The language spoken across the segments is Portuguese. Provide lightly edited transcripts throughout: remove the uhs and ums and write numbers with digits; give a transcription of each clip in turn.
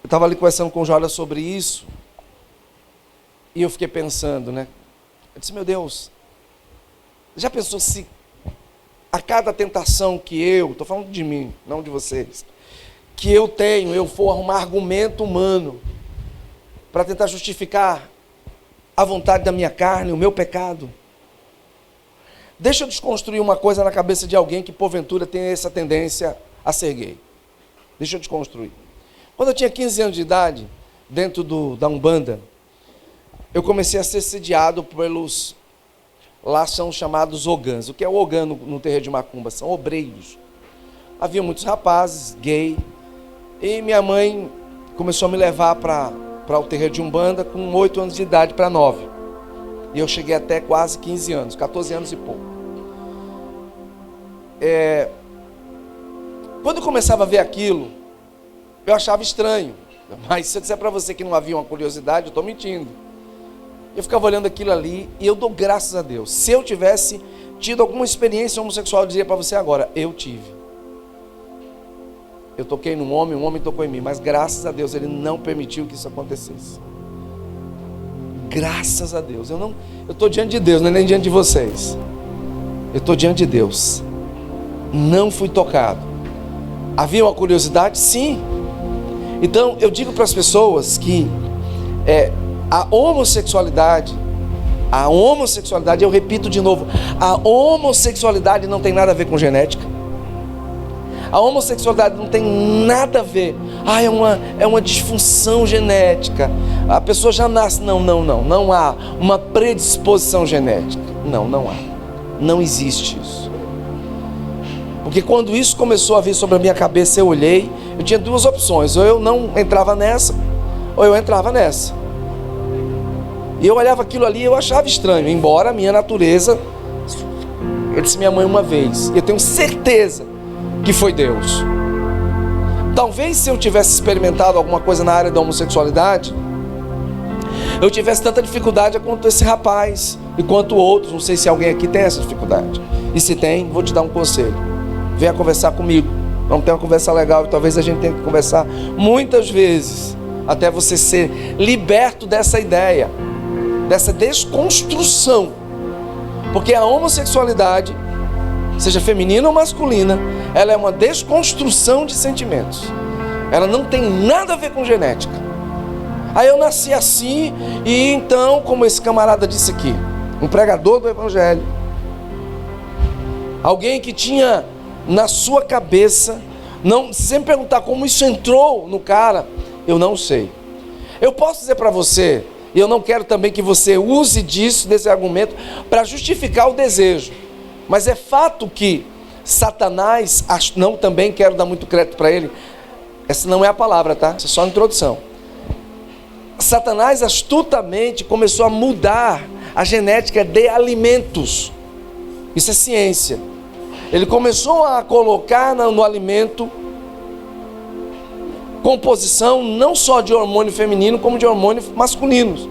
Eu estava ali conversando com o Jólia sobre isso, e eu fiquei pensando, né? Eu disse, meu Deus, já pensou se a cada tentação que estou falando de mim, não de vocês, que eu tenho, eu for arrumar argumento humano para tentar justificar a vontade da minha carne, o meu pecado? Deixa eu desconstruir uma coisa na cabeça de alguém que porventura tem essa tendência a ser gay. Deixa eu desconstruir. Quando eu tinha 15 anos de idade, dentro da Umbanda, eu comecei a ser sediado pelos, lá são chamados ogãs. O que é o ogã no terreiro de Macumba? São obreiros. Havia muitos rapazes, gay, e minha mãe começou a me levar para o terreiro de Umbanda com 8 anos de idade para 9. E eu cheguei até quase 15 anos, 14 anos e pouco. Quando eu começava a ver aquilo, eu achava estranho. Mas se eu disser para você que não havia uma curiosidade, eu estou mentindo. Eu ficava olhando aquilo ali e eu dou graças a Deus. Se eu tivesse tido alguma experiência homossexual, eu dizia para você agora, eu tive. Eu toquei num homem, um homem tocou em mim, mas graças a Deus ele não permitiu que isso acontecesse. Graças a Deus. Eu estou diante de Deus, não é nem diante de vocês. Eu estou diante de Deus. Não fui tocado. Havia uma curiosidade? Sim. Então eu digo para as pessoas que a homossexualidade, eu repito de novo, a homossexualidade não tem nada a ver com genética. A homossexualidade não tem nada a ver. É uma disfunção genética. A pessoa já nasce. Não há uma predisposição genética. Não há. Não existe isso. Porque quando isso começou a vir sobre a minha cabeça, eu olhei, eu tinha duas opções. Ou eu não entrava nessa, ou eu entrava nessa. E eu olhava aquilo ali e eu achava estranho, embora a minha natureza, eu disse minha mãe uma vez, e eu tenho certeza que foi Deus. Talvez se eu tivesse experimentado alguma coisa na área da homossexualidade, eu tivesse tanta dificuldade quanto esse rapaz e quanto outros. Não sei se alguém aqui tem essa dificuldade. E se tem, vou te dar um conselho. Venha conversar comigo. Vamos ter uma conversa legal e talvez a gente tenha que conversar muitas vezes até você ser liberto dessa ideia, dessa desconstrução. Porque a homossexualidade, seja feminina ou masculina, ela é uma desconstrução de sentimentos. Ela não tem nada a ver com genética. Aí eu nasci assim, e então, como esse camarada disse aqui, um pregador do evangelho, alguém que tinha na sua cabeça, se você me perguntar como isso entrou no cara, eu não sei. Eu posso dizer para você, e eu não quero também que você use desse argumento para justificar o desejo, mas é fato que Satanás, não também quero dar muito crédito para ele, essa não é a palavra, tá? Essa é só a introdução. Satanás astutamente começou a mudar a genética de alimentos. Isso é ciência. Ele começou a colocar no alimento composição não só de hormônio feminino, como de hormônios masculinos,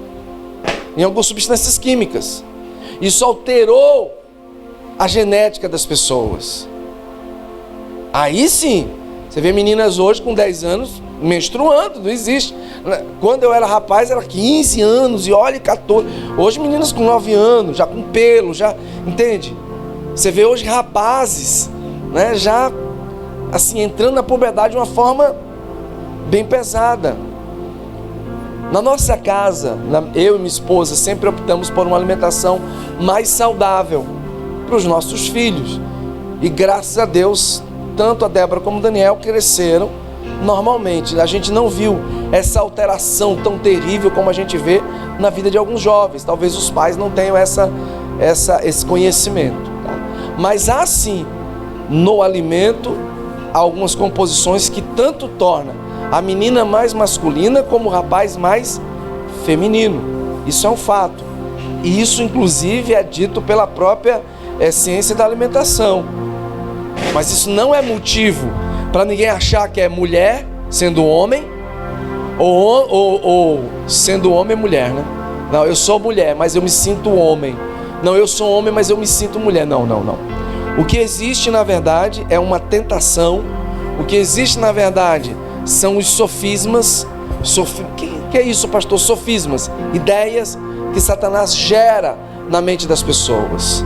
em algumas substâncias químicas. Isso alterou a genética das pessoas. Aí sim, você vê meninas hoje com 10 anos menstruando, não existe. Quando eu era rapaz era 15 anos e olha 14. Hoje meninas com 9 anos, já com pelo, já, entende? Você vê hoje rapazes, né, já assim entrando na puberdade de uma forma bem pesada. Na nossa casa, eu e minha esposa sempre optamos por uma alimentação mais saudável para os nossos filhos. E graças a Deus, tanto a Débora como o Daniel cresceram normalmente. A gente não viu essa alteração tão terrível como a gente vê na vida de alguns jovens. Talvez os pais não tenham esse conhecimento. Tá? Mas há sim, no alimento, algumas composições que tanto tornam a menina mais masculina como o rapaz mais feminino. Isso é um fato. E isso inclusive é dito pela própria ciência da alimentação. Mas isso não é motivo para ninguém achar que é mulher sendo homem ou sendo homem mulher, né? Não, eu sou mulher, mas eu me sinto homem. Não, eu sou homem, mas eu me sinto mulher. Não. O que existe na verdade é uma tentação. O que existe na verdade são os sofismas. Que é isso, pastor? Sofismas, ideias que Satanás gera na mente das pessoas.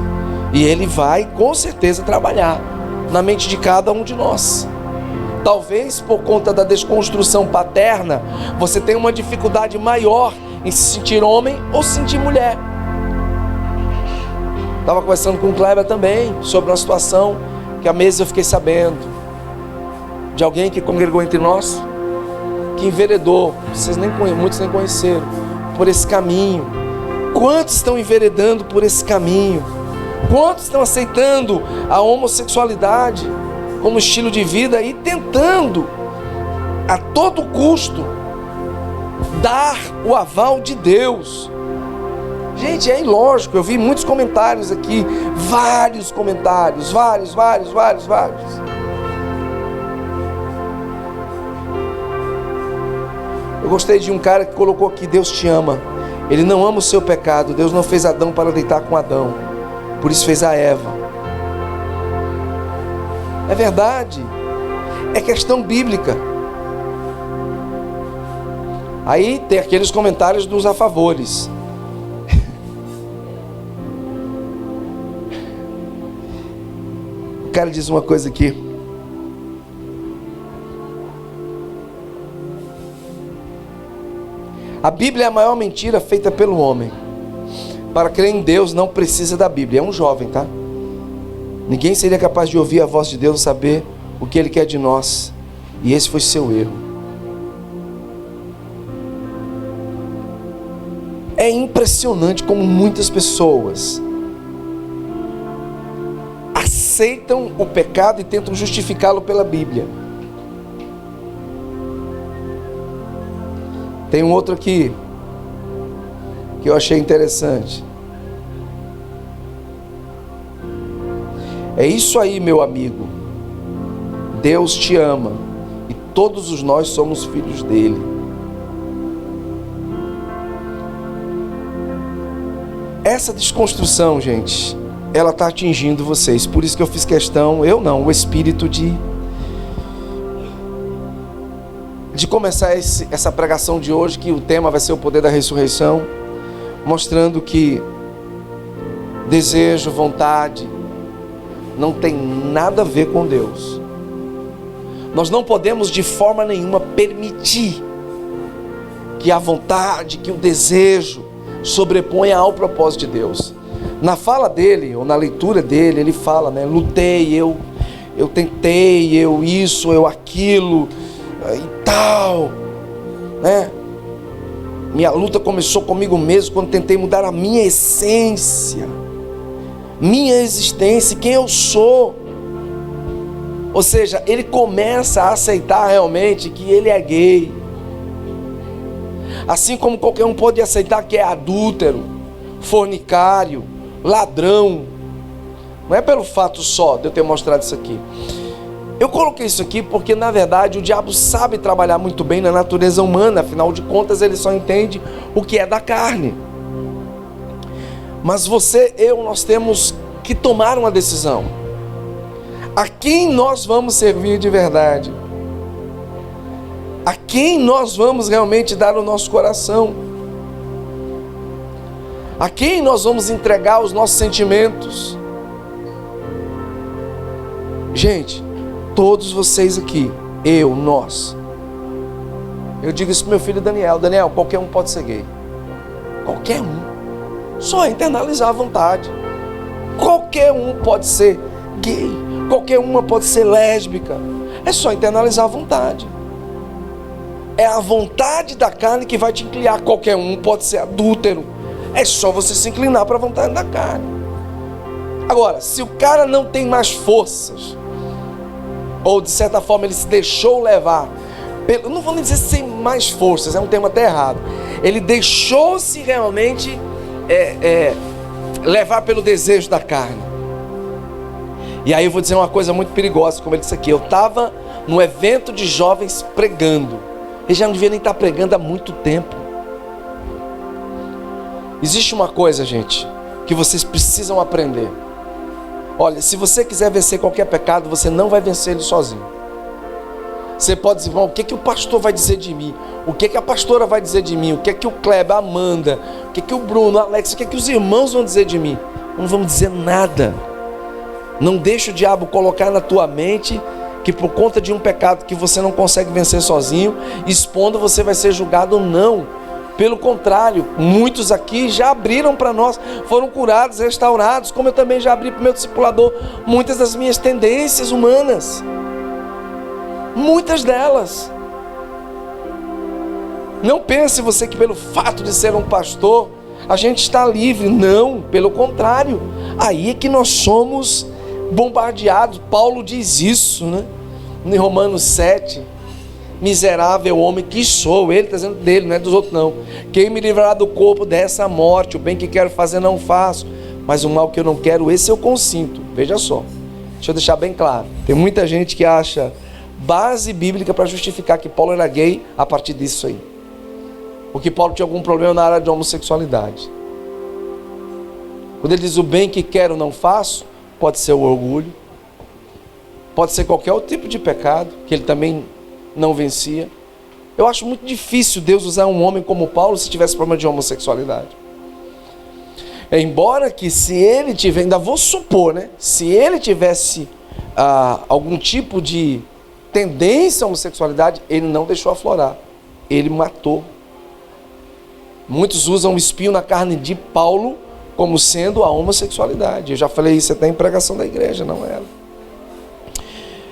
E ele vai, com certeza, trabalhar na mente de cada um de nós. Talvez por conta da desconstrução paterna, você tenha uma dificuldade maior em se sentir homem ou se sentir mulher. Estava conversando com o Kleber também sobre uma situação que há meses eu fiquei sabendo de alguém que congregou entre nós, que enveredou, muitos nem conheceram, por esse caminho. Quantos estão enveredando por esse caminho? Quantos estão aceitando a homossexualidade como estilo de vida e tentando a todo custo dar o aval de Deus? Gente, é ilógico. Eu vi muitos comentários aqui, vários comentários, vários. Eu gostei de um cara que colocou aqui: Deus te ama. Ele não ama o seu pecado. Deus não fez Adão para deitar com Adão, por isso fez a Eva. É verdade, é questão bíblica. Aí tem aqueles comentários dos a favores. O cara diz uma coisa aqui: a Bíblia é a maior mentira feita pelo homem. Para crer em Deus não precisa da Bíblia. É um jovem, tá? Ninguém seria capaz de ouvir a voz de Deus e saber o que Ele quer de nós. E esse foi seu erro. É impressionante como muitas pessoas aceitam o pecado e tentam justificá-lo pela Bíblia. Tem um outro aqui que eu achei interessante. É isso aí, meu amigo. Deus te ama e todos nós somos filhos dele. Essa desconstrução, gente, ela está atingindo vocês. Por isso que eu fiz questão, o Espírito de começar essa pregação de hoje, que o tema vai ser o poder da ressurreição, mostrando que desejo, vontade, não tem nada a ver com Deus. Nós não podemos de forma nenhuma permitir que a vontade, que o desejo sobreponha ao propósito de Deus. Na fala dele, ou na leitura dele, ele fala, né? Lutei, eu tentei, eu isso, eu aquilo e tal, né? Minha luta começou comigo mesmo quando tentei mudar a minha essência, minha existência, quem eu sou. Ou seja, ele começa a aceitar realmente que ele é gay, assim como qualquer um pode aceitar que é adúltero, fornicário, ladrão. Não é pelo fato só de eu ter mostrado isso aqui. Eu coloquei isso aqui porque, na verdade, o diabo sabe trabalhar muito bem na natureza humana. Afinal de contas, ele só entende o que é da carne. Mas você, nós temos que tomar uma decisão. A quem nós vamos servir de verdade? A quem nós vamos realmente dar o nosso coração? A quem nós vamos entregar os nossos sentimentos? Gente, todos vocês aqui, nós. Eu digo isso pro meu filho Daniel: Daniel, qualquer um pode ser gay. Qualquer um. Só internalizar a vontade. Qualquer um pode ser gay. Qualquer uma pode ser lésbica. É só internalizar a vontade. É a vontade da carne que vai te inclinar. Qualquer um pode ser adúltero. É só você se inclinar para a vontade da carne. Agora, se o cara não tem mais forças, ou de certa forma ele se deixou levar, não vou nem dizer sem mais forças, é um termo até errado, ele deixou-se realmente levar pelo desejo da carne. E aí eu vou dizer uma coisa muito perigosa, como ele disse aqui: eu estava num evento de jovens pregando, ele já não devia nem estar pregando há muito tempo. Existe uma coisa, gente, que vocês precisam aprender. Olha, se você quiser vencer qualquer pecado, você não vai vencer ele sozinho. Você pode dizer, o que o pastor vai dizer de mim? O que a pastora vai dizer de mim? O que o Kleber, a Amanda, o que o Bruno, o Alex, o que os irmãos vão dizer de mim? Não vão dizer nada. Não deixe o diabo colocar na tua mente que por conta de um pecado que você não consegue vencer sozinho, expondo, você vai ser julgado. Não. Pelo contrário, muitos aqui já abriram para nós, foram curados, restaurados, como eu também já abri para o meu discipulador muitas das minhas tendências humanas. Muitas delas. Não pense você que pelo fato de ser um pastor, a gente está livre. Não, pelo contrário. Aí é que nós somos bombardeados. Paulo diz isso, né? Em Romanos 7. Miserável homem que sou. Ele está dizendo dele, não é dos outros não. Quem me livrará do corpo dessa morte? O bem que quero fazer não faço, mas o mal que eu não quero, esse eu consinto. Veja só, deixa eu deixar bem claro. Tem muita gente que acha base bíblica para justificar que Paulo era gay a partir disso aí. Porque Paulo tinha algum problema na área de homossexualidade. Quando ele diz o bem que quero não faço, pode ser o orgulho, pode ser qualquer outro tipo de pecado que ele também não vencia. Eu acho muito difícil Deus usar um homem como Paulo se tivesse problema de homossexualidade. Embora que se ele tiver, ainda vou supor, né? Se ele tivesse algum tipo de tendência à homossexualidade, ele não deixou aflorar. Ele matou. Muitos usam o espinho na carne de Paulo como sendo a homossexualidade. Eu já falei isso até em pregação da igreja, não era.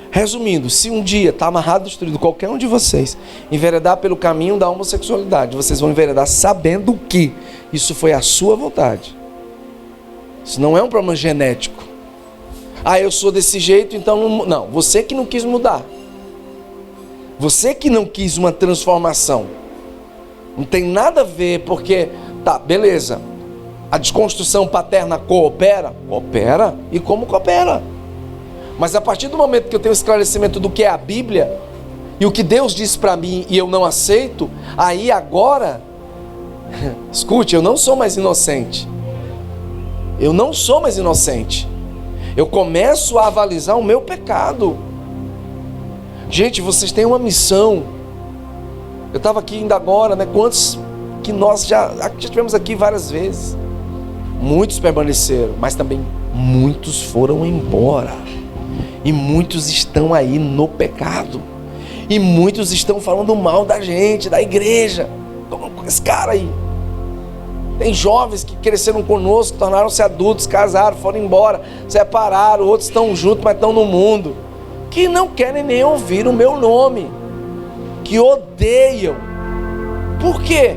Resumindo, se um dia está amarrado, destruído, qualquer um de vocês enveredar pelo caminho da homossexualidade, vocês vão enveredar sabendo que isso foi a sua vontade. Isso não é um problema genético. Eu sou desse jeito, então não. Você que não quis mudar. Você que não quis uma transformação. Não tem nada a ver, porque, tá, beleza. A desconstrução paterna coopera? Coopera. E como coopera? Mas a partir do momento que eu tenho esclarecimento do que é a Bíblia, e o que Deus diz para mim e eu não aceito, aí agora, escute, eu não sou mais inocente. Eu não sou mais inocente. Eu começo a avalizar o meu pecado. Gente, vocês têm uma missão. Eu estava aqui ainda agora, né? Quantos que nós já tivemos aqui várias vezes. Muitos permaneceram, mas também muitos foram embora. E muitos estão aí no pecado. E muitos estão falando mal da gente, da igreja. Como esse cara aí. Tem jovens que cresceram conosco, tornaram-se adultos, casaram, foram embora, separaram, outros estão juntos, mas estão no mundo. Que não querem nem ouvir o meu nome. Que odeiam. Por quê?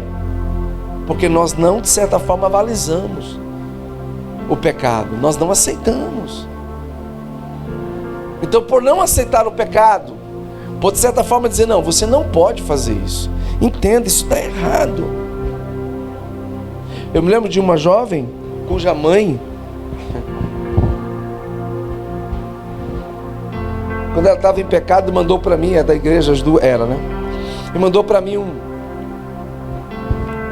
Porque nós não, de certa forma, avalizamos o pecado. Nós não aceitamos. Então, por não aceitar o pecado, por de certa forma dizer, não, você não pode fazer isso. Entenda, isso está errado. Eu me lembro de uma jovem cuja mãe, quando ela estava em pecado, mandou para mim, é da igreja, né? E mandou para mim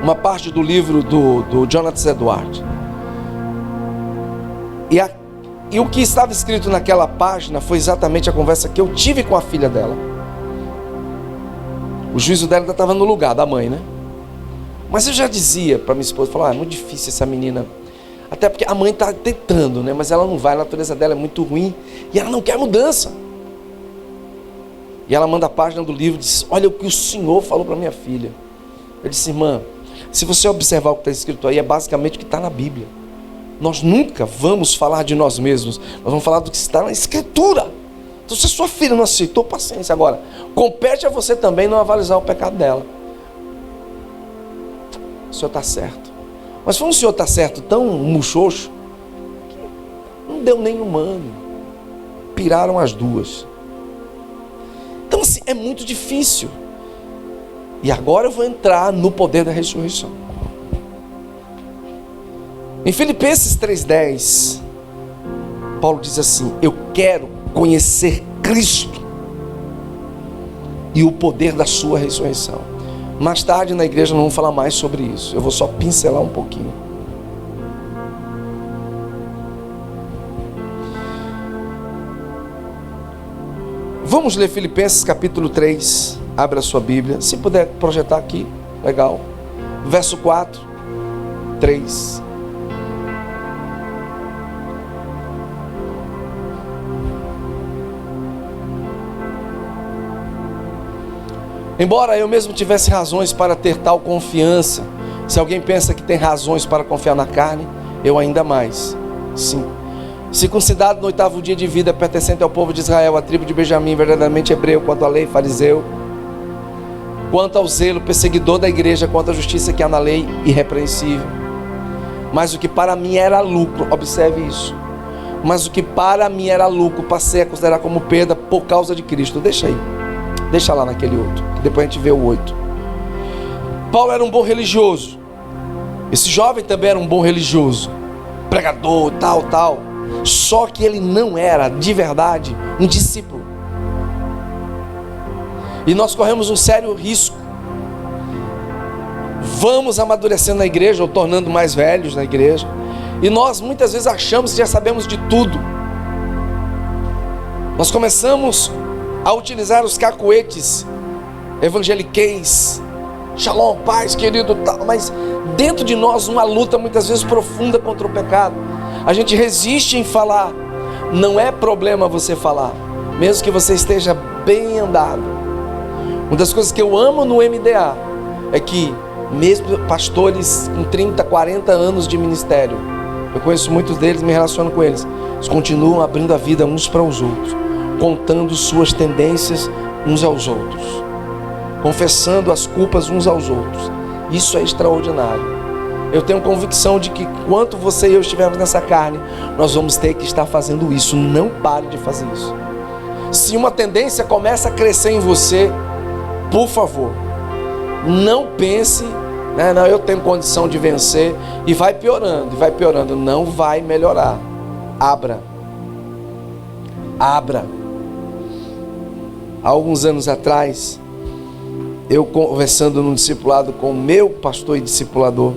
uma parte do livro do Jonathan Edwards. E o que estava escrito naquela página foi exatamente a conversa que eu tive com a filha dela. O juízo dela ainda estava no lugar da mãe, né? Mas eu já dizia para minha esposa, é muito difícil essa menina. Até porque a mãe está tentando, né? Mas ela não vai, a natureza dela é muito ruim. E ela não quer mudança. E ela manda a página do livro e diz, olha o que o Senhor falou para minha filha. Eu disse, irmã, se você observar o que está escrito aí, é basicamente o que está na Bíblia. Nós nunca vamos falar de nós mesmos. Nós vamos falar do que está na Escritura. Então se a sua filha não aceitou, paciência. Agora, compete a você também não avalizar o pecado dela. O senhor está certo. Mas foi um senhor está certo tão muxoxo que não deu nem humano. Piraram as duas. Então assim, é muito difícil. E agora eu vou entrar no poder da ressurreição. Em Filipenses 3,10, Paulo diz assim, eu quero conhecer Cristo e o poder da sua ressurreição. Mais tarde na igreja nós vamos falar mais sobre isso. Eu vou só pincelar um pouquinho. Vamos ler Filipenses capítulo 3. Abra a sua Bíblia. Se puder projetar aqui, legal. Verso 4, 3. Embora eu mesmo tivesse razões para ter tal confiança, se alguém pensa que tem razões para confiar na carne, eu ainda mais. Sim. Circuncidado no 8º dia de vida, pertencente ao povo de Israel, a tribo de Benjamim, verdadeiramente hebreu, quanto à lei, fariseu, quanto ao zelo, perseguidor da igreja, quanto à justiça que há na lei, irrepreensível. Mas o que para mim era lucro, observe isso, mas o que para mim era lucro, passei a considerar como perda por causa de Cristo. Deixa aí, deixa lá naquele outro, que depois a gente vê o 8. Paulo era um bom religioso, esse jovem também era um bom religioso, pregador, tal, só que ele não era de verdade um discípulo. E nós corremos um sério risco. Vamos amadurecendo na igreja, ou tornando mais velhos na igreja, e nós muitas vezes achamos que já sabemos de tudo. Nós começamos a utilizar os cacuetes evangeliqueis, shalom, paz, querido, tal, mas dentro de nós uma luta muitas vezes profunda contra o pecado. A gente resiste em falar. Não é problema você falar, mesmo que você esteja bem andado. Uma das coisas que eu amo no MDA é que mesmo pastores com 30, 40 anos de ministério, eu conheço muitos deles, me relaciono com eles, eles continuam abrindo a vida uns para os outros, contando suas tendências uns aos outros, confessando as culpas uns aos outros. Isso é extraordinário. Eu tenho convicção de que enquanto você e eu estivermos nessa carne, nós vamos ter que estar fazendo isso. Não pare de fazer isso. Se uma tendência começa a crescer em você, por favor, não pense, não, eu tenho condição de vencer, e vai piorando, não vai melhorar. Abra. Há alguns anos atrás, eu conversando num discipulado com o meu pastor e discipulador,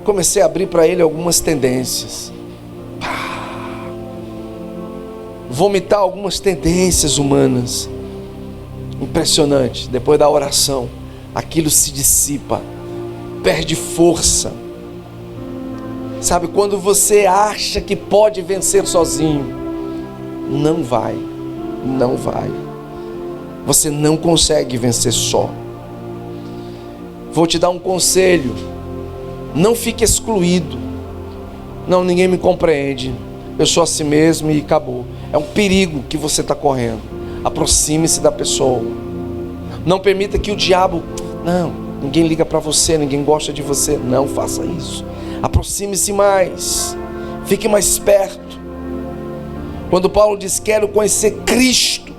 comecei a abrir para ele algumas tendências, vomitar algumas tendências humanas. Impressionante. Depois da oração, aquilo se dissipa, perde força. Sabe, quando você acha que pode vencer sozinho, não vai. Você não consegue vencer só. Vou te dar um conselho: não fique excluído. Não, ninguém me compreende, eu sou assim mesmo e acabou. É um perigo que você está correndo. Aproxime-se da pessoa. Não permita que o diabo, não, ninguém liga para você, ninguém gosta de você. Não faça isso. Aproxime-se mais, fique mais perto. Quando Paulo diz quero conhecer Cristo,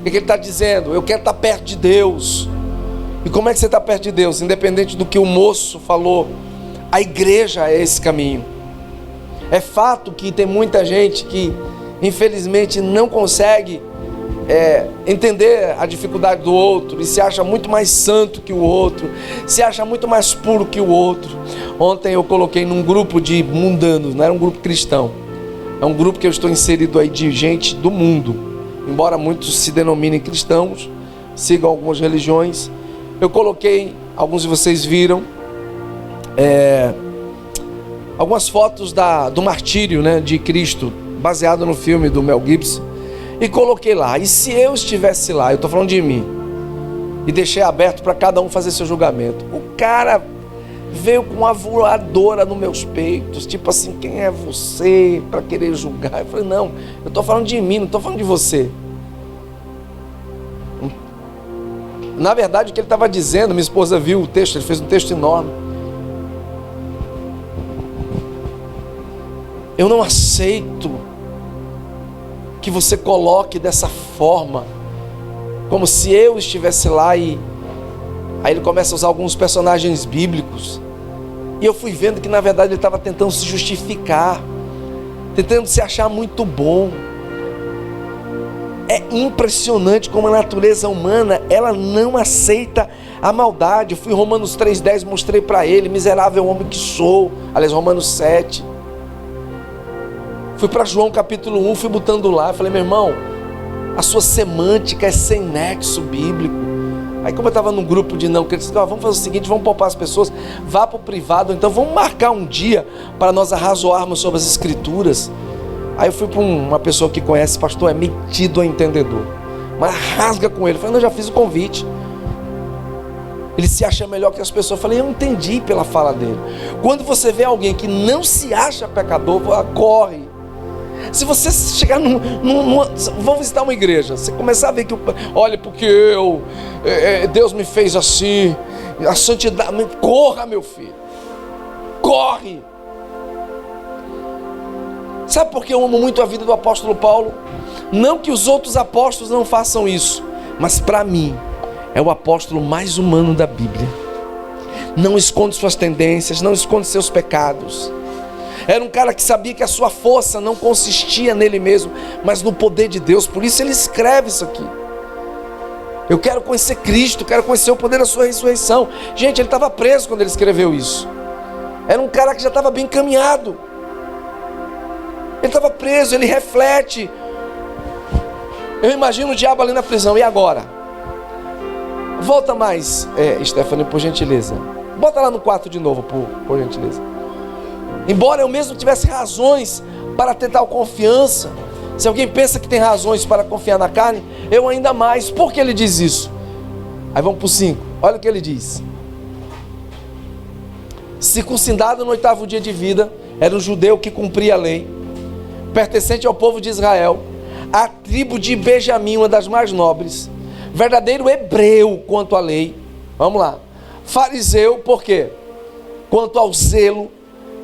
o que ele está dizendo? Eu quero estar perto de Deus. E como é que você está perto de Deus? Independente do que o moço falou, a igreja é esse caminho. É fato que tem muita gente que infelizmente não consegue entender a dificuldade do outro e se acha muito mais santo que o outro, se acha muito mais puro que o outro. Ontem eu coloquei num grupo de mundanos, não era um grupo cristão, é um grupo que eu estou inserido aí de gente do mundo, embora muitos se denominem cristãos, sigam algumas religiões. Eu coloquei, alguns de vocês viram, algumas fotos do martírio, de Cristo, baseado no filme do Mel Gibson, e coloquei lá. E se eu estivesse lá, eu estou falando de mim, e deixei aberto para cada um fazer seu julgamento. O cara veio com uma voadora nos meus peitos, tipo assim, quem é você para querer julgar? Eu falei, não, eu estou falando de mim, não estou falando de você. Na verdade, o que ele estava dizendo, minha esposa viu o texto, ele fez um texto enorme. Eu não aceito que você coloque dessa forma, como se eu estivesse lá. E aí ele começa a usar alguns personagens bíblicos, e eu fui vendo que na verdade ele estava tentando se justificar, tentando se achar muito bom. É impressionante como a natureza humana, ela não aceita a maldade. Eu fui em Romanos 3,10, mostrei para ele, miserável homem que sou. Aliás, Romanos 7. Fui para João capítulo 1, fui botando lá, falei, meu irmão, a sua semântica é sem nexo bíblico. Aí como eu estava num grupo de não crentes, vamos fazer o seguinte, vamos poupar as pessoas, vá para o privado, então vamos marcar um dia para nós arrazoarmos sobre as escrituras. Aí eu fui para uma pessoa que conhece, pastor, é metido a entendedor, mas rasga com ele. Eu falei, não, eu já fiz o convite. Ele se acha melhor que as pessoas. Eu falei, eu entendi pela fala dele. Quando você vê alguém que não se acha pecador, corre. Se você chegar vamos visitar uma igreja, você começar a ver que, olha, porque Deus me fez assim, a santidade, corra, meu filho, corre. Sabe por que eu amo muito a vida do apóstolo Paulo? Não que os outros apóstolos não façam isso, mas para mim, é o apóstolo mais humano da Bíblia. Não esconde suas tendências, não esconde seus pecados. Era um cara que sabia que a sua força não consistia nele mesmo, mas no poder de Deus. Por isso ele escreve isso aqui. Eu quero conhecer Cristo, quero conhecer o poder da sua ressurreição. Gente, ele estava preso quando ele escreveu isso. Era um cara que já estava bem encaminhado. Ele estava preso, ele reflete. Eu imagino o diabo ali na prisão, e agora? Volta mais, Stephanie, por gentileza. Bota lá no 4 de novo, por gentileza. Embora eu mesmo tivesse razões para ter tal confiança, se alguém pensa que tem razões para confiar na carne, eu ainda mais. Por que ele diz isso? Aí vamos para o 5, olha o que ele diz. Circuncidado no 8º dia de vida, era um judeu que cumpria a lei, pertencente ao povo de Israel, a tribo de Benjamim, uma das mais nobres, verdadeiro hebreu quanto à lei. Vamos lá. Fariseu, por quê? Quanto ao zelo,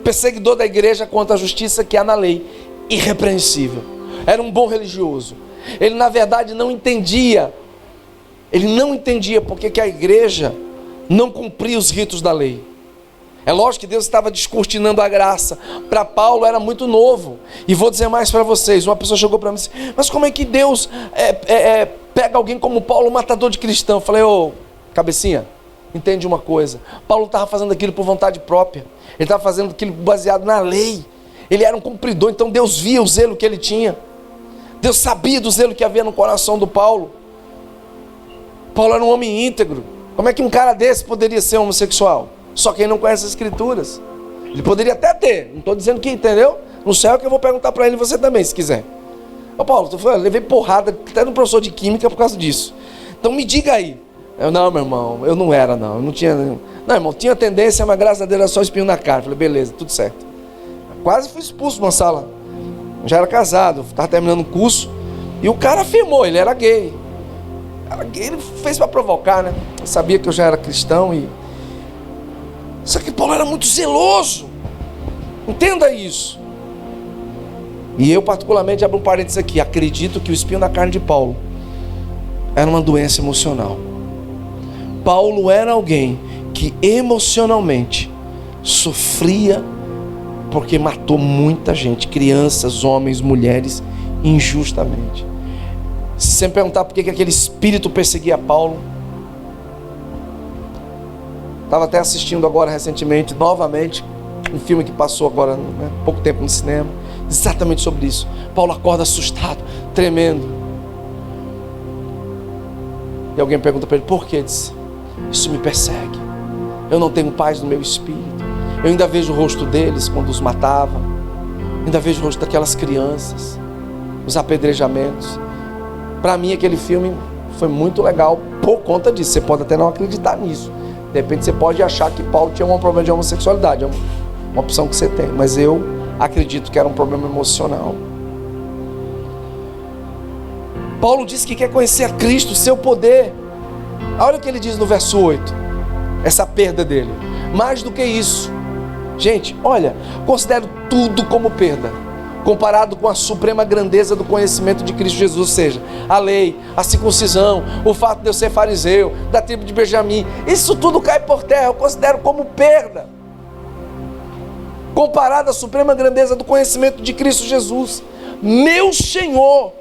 perseguidor da igreja quanto à justiça que há na lei, irrepreensível. Era um bom religioso. Ele na verdade não entendia porque que a igreja não cumpria os ritos da lei. É lógico que Deus estava descortinando a graça. Para Paulo era muito novo. E vou dizer mais para vocês. Uma pessoa chegou para mim e disse, mas como é que Deus pega alguém como Paulo, matador de cristão? Eu falei, cabecinha, entende uma coisa. Paulo não estava fazendo aquilo por vontade própria. Ele estava fazendo aquilo baseado na lei. Ele era um cumpridor, então Deus via o zelo que ele tinha. Deus sabia do zelo que havia no coração do Paulo. Paulo era um homem íntegro. Como é que um cara desse poderia ser homossexual? Só quem não conhece as escrituras. Ele poderia até ter, não estou dizendo que, entendeu? No céu é que eu vou perguntar para ele, você também, se quiser. Paulo, eu levei porrada até no professor de química por causa disso. Então me diga aí. Não, meu irmão, eu não era, não. Eu não tinha. Não, irmão, tinha tendência, mas graças a Deus era só espinho na cara. Falei, beleza, tudo certo. Quase fui expulso de uma sala. Eu já era casado, estava terminando o curso. E o cara afirmou, ele era gay. Ele fez para provocar, né? Eu sabia que eu já era cristão e... Só que Paulo era muito zeloso. Entenda isso. E eu particularmente, abro um parênteses aqui, acredito que o espinho na carne de Paulo era uma doença emocional. Paulo era alguém que emocionalmente sofria porque matou muita gente, crianças, homens, mulheres, injustamente. Se você me perguntar por que aquele espírito perseguia Paulo, estava até assistindo agora recentemente, novamente, um filme que passou agora, né, pouco tempo no cinema, exatamente sobre isso. Paulo acorda assustado, tremendo. E alguém pergunta para ele, por que? Ele disse, isso me persegue. Eu não tenho paz no meu espírito. Eu ainda vejo o rosto deles quando os matava. Ainda vejo o rosto daquelas crianças, os apedrejamentos. Para mim aquele filme foi muito legal por conta disso. Você pode até não acreditar nisso. De repente você pode achar que Paulo tinha um problema de homossexualidade. É uma opção que você tem. Mas eu acredito que era um problema emocional. Paulo diz que quer conhecer a Cristo, o seu poder. Olha o que ele diz no verso 8. Essa perda dele. Mais do que isso. Gente, olha, considero tudo como perda, comparado com a suprema grandeza do conhecimento de Cristo Jesus, ou seja, a lei, a circuncisão, o fato de eu ser fariseu, da tribo de Benjamim, isso tudo cai por terra, eu considero como perda, comparado à suprema grandeza do conhecimento de Cristo Jesus, meu Senhor.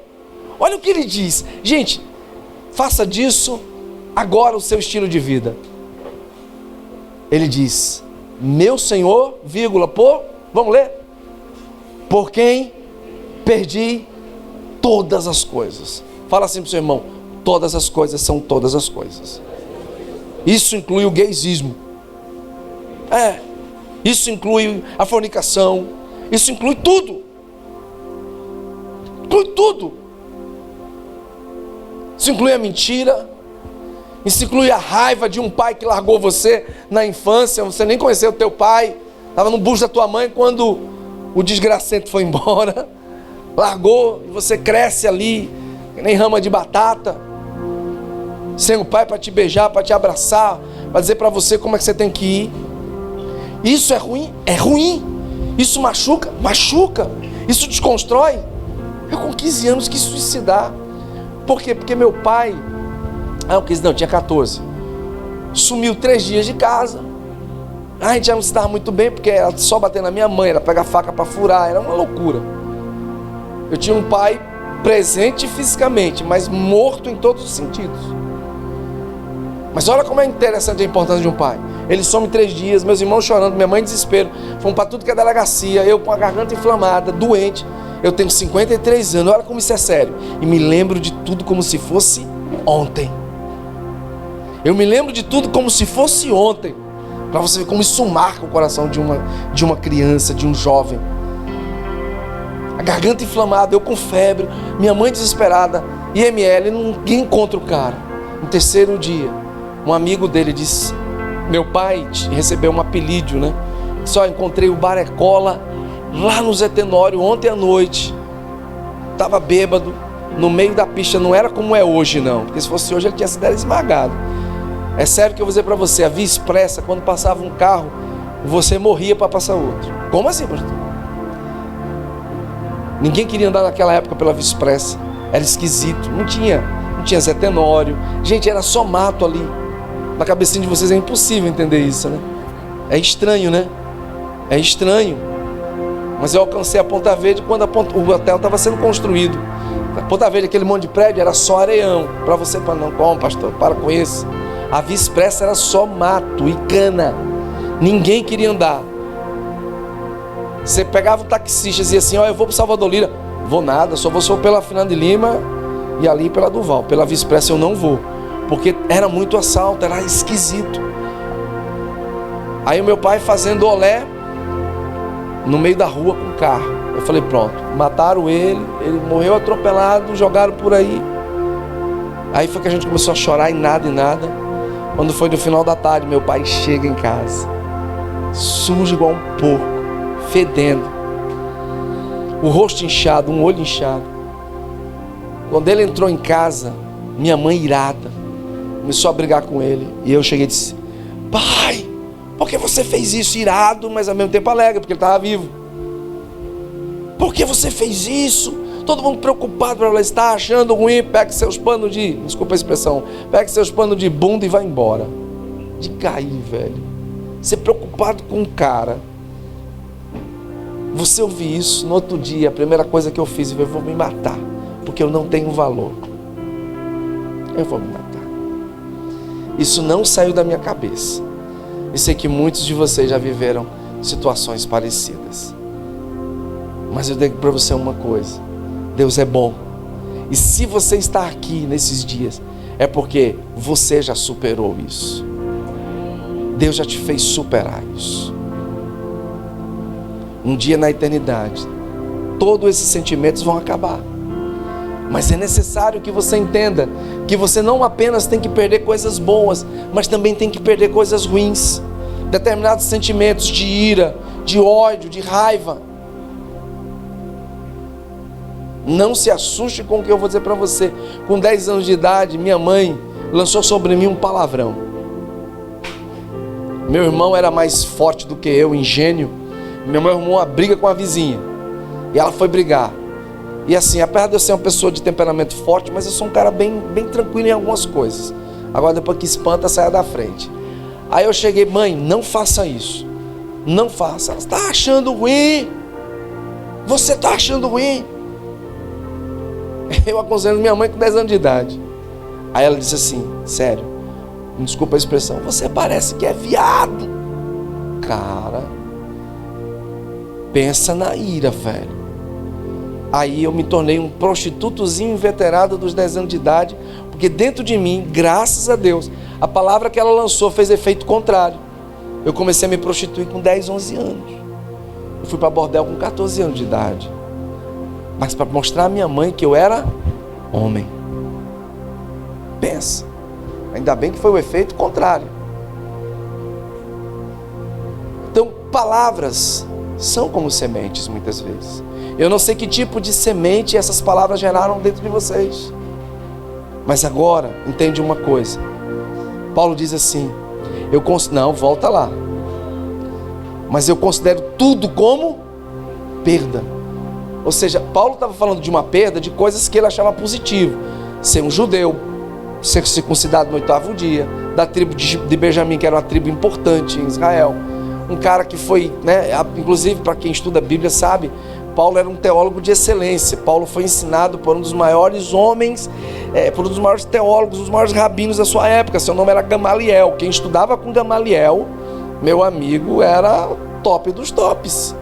Olha o que ele diz, gente, faça disso agora o seu estilo de vida. Ele diz, meu Senhor, vírgula, vamos ler? Por quem perdi todas as coisas. Fala assim pro seu irmão: todas as coisas são todas as coisas. Isso inclui o gaysismo. Isso inclui a fornicação. Isso inclui tudo. Inclui tudo. Isso inclui a mentira. Isso inclui a raiva de um pai que largou você na infância. Você nem conheceu o teu pai. Estava no bucho da tua mãe quando o desgracento foi embora. Largou e você cresce ali, que nem rama de batata. Sem o pai para te beijar, para te abraçar, para dizer para você como é que você tem que ir. Isso é ruim? É ruim. Isso machuca? Machuca. Isso desconstrói? Eu com 15 anos quis suicidar. Por quê? Porque meu pai... eu quis, não, tinha 14. Sumiu 3 dias de casa. A gente já não se dava muito bem, porque era só bater na minha mãe, era pegar faca para furar, era uma loucura. Eu tinha um pai presente fisicamente, mas morto em todos os sentidos. Mas olha como é interessante a importância de um pai. Ele some 3 dias, meus irmãos chorando, minha mãe em desespero. Fomos para tudo que é delegacia, eu com a garganta inflamada, doente. Eu tenho 53 anos, olha como isso é sério. E me lembro de tudo como se fosse ontem. Eu me lembro de tudo como se fosse ontem. Para você ver como isso marca o coração de uma criança, de um jovem. A garganta inflamada, eu com febre, minha mãe desesperada, IML, ninguém encontra o cara. No 3º dia, um amigo dele disse: meu pai recebeu um apelídio, né? Só encontrei o Barecola lá no Zé Tenório ontem à noite. Estava bêbado, no meio da pista, não era como é hoje não, porque se fosse hoje ele tinha sido esmagado. É sério que eu vou dizer para você, a Via Expressa, quando passava um carro, você morria para passar outro. Como assim, pastor? Ninguém queria andar naquela época pela Via Expressa, era esquisito, não tinha Zé Tenório, gente, era só mato ali. Na cabecinha de vocês é impossível entender isso, né? É estranho, né? É estranho. Mas eu alcancei a Ponta Verde quando o hotel estava sendo construído. A Ponta Verde, aquele monte de prédio, era só areião. Para você falar, não, como, pastor, para com isso. A Via Expressa era só mato e cana. Ninguém queria andar. Você pegava o taxista e dizia assim: ó, eu vou para Salvador Lira. Vou nada, só vou pela Fernando de Lima e ali pela Duval. Pela Via Expressa eu não vou, porque era muito assalto, era esquisito. Aí o meu pai fazendo olé no meio da rua com o carro. Eu falei: pronto, mataram ele morreu atropelado, jogaram por aí. Aí foi que a gente começou a chorar e nada. Quando foi no final da tarde, meu pai chega em casa, sujo igual um porco, fedendo, o rosto inchado, um olho inchado. Quando ele entrou em casa, minha mãe irada começou a brigar com ele. E eu cheguei e disse: pai, por que você fez isso? Irado, mas ao mesmo tempo alegre, porque ele estava vivo. Por que você fez isso? Todo mundo preocupado para ela, está achando ruim, pegue seus panos de, desculpa a expressão, pegue seus panos de bunda e vai embora. De cair, velho. Ser preocupado com um cara. Você ouvir isso, no outro dia, a primeira coisa que eu fiz, eu vou me matar, porque eu não tenho valor. Eu vou me matar. Isso não saiu da minha cabeça. E sei que muitos de vocês já viveram situações parecidas. Mas eu digo para você uma coisa: Deus é bom. E se você está aqui nesses dias, é porque você já superou isso. Deus já te fez superar isso. Um dia na eternidade, todos esses sentimentos vão acabar. Mas é necessário que você entenda que você não apenas tem que perder coisas boas, mas também tem que perder coisas ruins. Determinados sentimentos de ira, de ódio, de raiva. Não se assuste com o que eu vou dizer para você. Com 10 anos de idade, minha mãe lançou sobre mim um palavrão. Meu irmão era mais forte do que eu, ingênuo. Minha mãe arrumou uma briga com a vizinha. E ela foi brigar. E assim, apesar de eu ser uma pessoa de temperamento forte, mas eu sou um cara bem tranquilo em algumas coisas. Agora depois que espanta, saia da frente. Aí eu cheguei: mãe, não faça isso. Não faça. Ela está achando ruim. Você está achando ruim. Eu aconselho minha mãe com 10 anos de idade. Aí ela disse assim: sério, me desculpa a expressão, você parece que é viado. Cara, pensa na ira, velho. Aí eu me tornei um prostitutozinho inveterado dos 10 anos de idade, porque dentro de mim, graças a Deus, a palavra que ela lançou fez efeito contrário. Eu comecei a me prostituir com 10, 11 anos. Eu fui para bordel com 14 anos de idade. Mas para mostrar à minha mãe que eu era homem. Pensa. Ainda bem que foi o efeito contrário. Então, palavras são como sementes muitas vezes. Eu não sei que tipo de semente essas palavras geraram dentro de vocês. Mas agora, entende uma coisa. Paulo diz assim, não, volta lá. Mas eu considero tudo como perda. Ou seja, Paulo estava falando de uma perda de coisas que ele achava positivo. Ser um judeu, ser circuncidado no 8º dia, da tribo de Benjamim, que era uma tribo importante em Israel. Um cara que foi, inclusive para quem estuda a Bíblia sabe, Paulo era um teólogo de excelência. Paulo foi ensinado por um dos maiores homens, por um dos maiores teólogos, os maiores rabinos da sua época. Seu nome era Gamaliel. Quem estudava com Gamaliel, meu amigo, era top dos tops.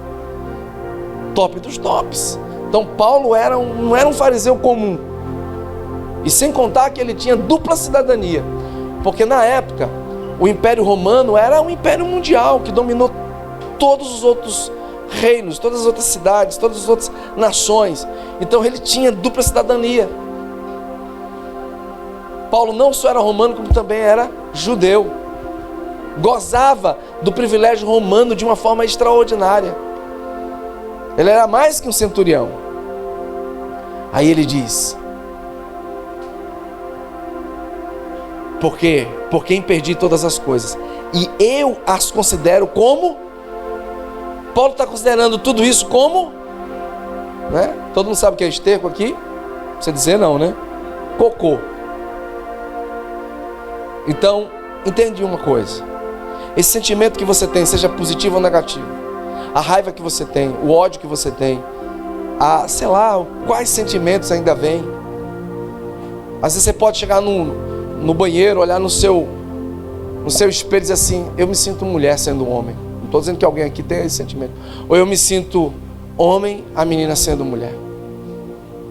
Top dos tops. Então Paulo não era um fariseu comum. E sem contar que ele tinha dupla cidadania. Porque na época, o Império Romano era um império mundial que dominou todos os outros reinos, todas as outras cidades, todas as outras nações. Então ele tinha dupla cidadania. Paulo não só era romano, como também era judeu. Gozava do privilégio romano de uma forma extraordinária. Ele era mais que um centurião. Aí ele diz: por quê? Por quem perdi todas as coisas, e eu as considero como... Paulo está considerando tudo isso como, todo mundo sabe o que é esterco aqui? Você dizer não, né? Cocô. Então, entende uma coisa. Esse sentimento que você tem, seja positivo ou negativo, a raiva que você tem, o ódio que você tem, sei lá, quais sentimentos ainda vêm. Às vezes você pode chegar no banheiro, olhar no seu espelho e dizer assim: eu me sinto mulher sendo homem. Não estou dizendo que alguém aqui tem esse sentimento. Ou eu me sinto homem, a menina sendo mulher.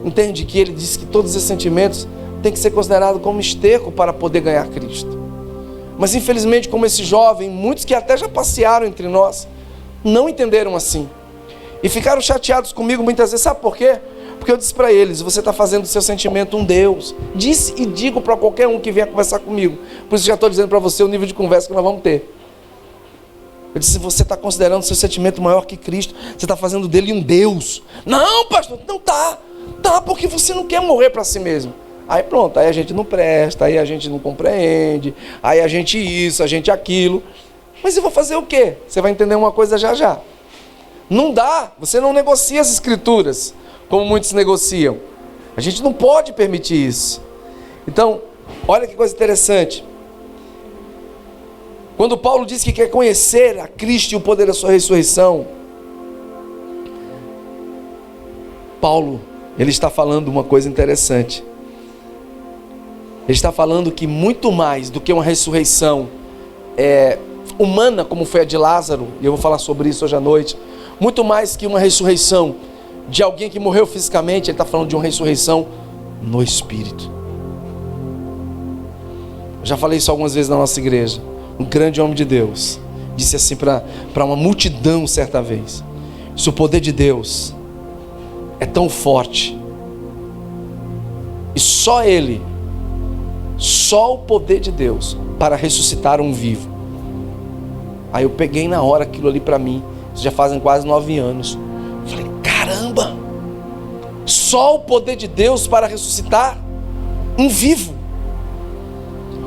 Entende que ele disse que todos esses sentimentos têm que ser considerados como esterco para poder ganhar Cristo. Mas infelizmente, como esse jovem, muitos que até já passearam entre nós, não entenderam assim. E ficaram chateados comigo muitas vezes. Sabe por quê? Porque eu disse para eles: você está fazendo do seu sentimento um Deus. Disse e digo para qualquer um que venha conversar comigo. Por isso já estou dizendo para você o nível de conversa que nós vamos ter. Eu disse: você está considerando o seu sentimento maior que Cristo. Você está fazendo dele um Deus. Não, pastor, não tá. Tá, porque você não quer morrer para si mesmo. Aí pronto, aí a gente não presta, aí a gente não compreende, aí a gente isso, a gente aquilo. Mas eu vou fazer o quê? Você vai entender uma coisa já já. Não dá, você não negocia as escrituras como muitos negociam. A gente não pode permitir isso. Então, olha que coisa interessante. Quando Paulo diz que quer conhecer a Cristo e o poder da sua ressurreição, Paulo, ele está falando uma coisa interessante. Ele está falando que muito mais do que uma ressurreição humana, como foi a de Lázaro, e eu vou falar sobre isso hoje à noite, muito mais que uma ressurreição de alguém que morreu fisicamente, ele está falando de uma ressurreição no Espírito. Eu já falei isso algumas vezes na nossa igreja. Um grande homem de Deus disse assim para uma multidão certa vez: se o poder de Deus é tão forte, e só Ele, só o poder de Deus para ressuscitar um vivo. Aí eu peguei na hora aquilo ali para mim. Já fazem quase 9 anos. Falei: caramba, só o poder de Deus para ressuscitar um vivo.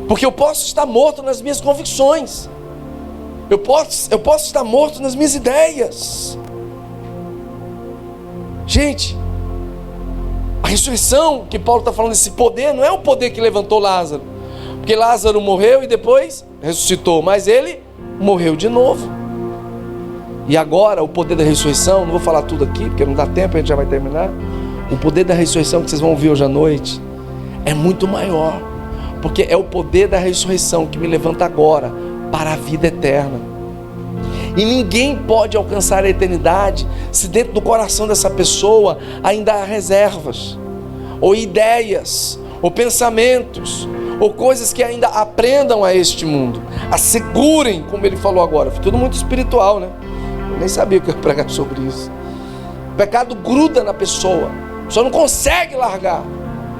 Porque eu posso estar morto nas minhas convicções, eu posso estar morto nas minhas ideias. Gente, a ressurreição que Paulo está falando, esse poder, não é o poder que levantou Lázaro. Porque Lázaro morreu e depois ressuscitou, mas ele morreu de novo. E agora o poder da ressurreição, não vou falar tudo aqui porque não dá tempo, a gente já vai terminar. O poder da ressurreição que vocês vão ouvir hoje à noite é muito maior, porque é o poder da ressurreição que me levanta agora para a vida eterna. E ninguém pode alcançar a eternidade se dentro do coração dessa pessoa ainda há reservas, ou ideias, ou pensamentos, ou coisas que ainda aprendam a este mundo, assegurem, como ele falou agora. Foi tudo muito espiritual, né? Eu nem sabia que eu ia pregar sobre isso. O pecado gruda na pessoa, a pessoa não consegue largar.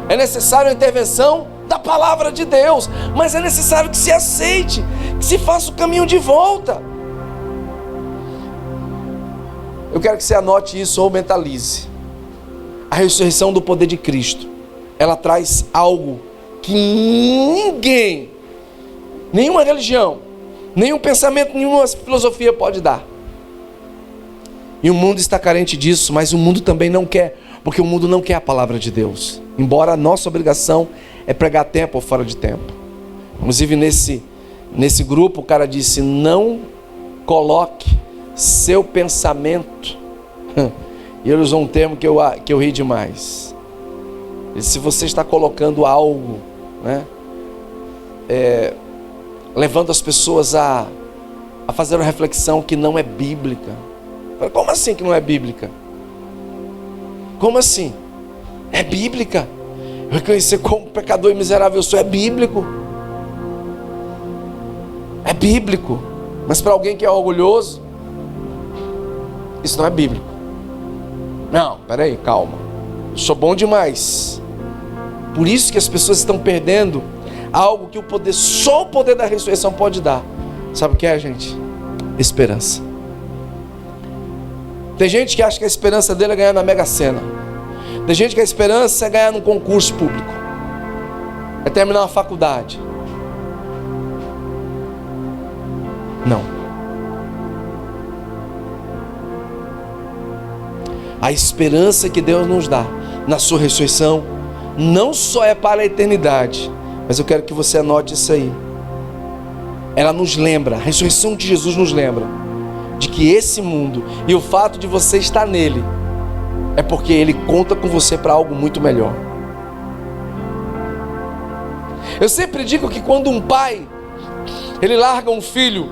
É necessário a intervenção da palavra de Deus, mas é necessário que se aceite, que se faça o caminho de volta. Eu quero que você anote isso ou mentalize. A ressurreição do poder de Cristo, ela traz algo que ninguém, nenhuma religião, nenhum pensamento, nenhuma filosofia pode dar. E o mundo está carente disso, mas o mundo também não quer, porque o mundo não quer a palavra de Deus. Embora a nossa obrigação é pregar tempo ou fora de tempo. Inclusive nesse grupo o cara disse: não coloque seu pensamento. E ele usou um termo que eu ri demais. Ele disse: se você está colocando algo, né, levando as pessoas a fazer uma reflexão que não é bíblica. Como assim que não é bíblica? Como assim? É bíblica. Reconhecer como pecador e miserável eu sou, é bíblico. É bíblico. Mas para alguém que é orgulhoso, isso não é bíblico. Não, peraí, calma. Eu sou bom demais. Por isso que as pessoas estão perdendo algo que só o poder da ressurreição pode dar. Sabe o que é, gente? Esperança. Tem gente que acha que a esperança dele é ganhar na Mega Sena. Tem gente que a esperança é ganhar num concurso público, é terminar uma faculdade. Não. A esperança que Deus nos dá na sua ressurreição não só é para a eternidade, mas eu quero que você anote isso aí. Ela nos lembra, a ressurreição de Jesus nos lembra de que esse mundo e o fato de você estar nele é porque ele conta com você para algo muito melhor. Eu sempre digo que quando um pai ele larga um filho,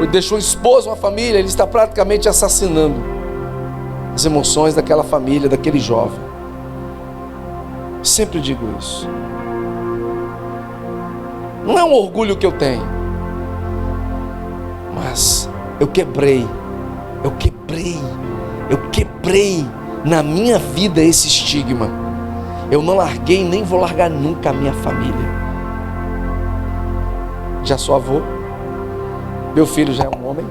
ou deixou um esposo, uma família, ele está praticamente assassinando as emoções daquela família, daquele jovem. Eu sempre digo isso. Não é um orgulho que eu tenho, mas eu quebrei na minha vida esse estigma. Eu não larguei, nem vou largar nunca a minha família. Já sou avô, meu filho já é um homem,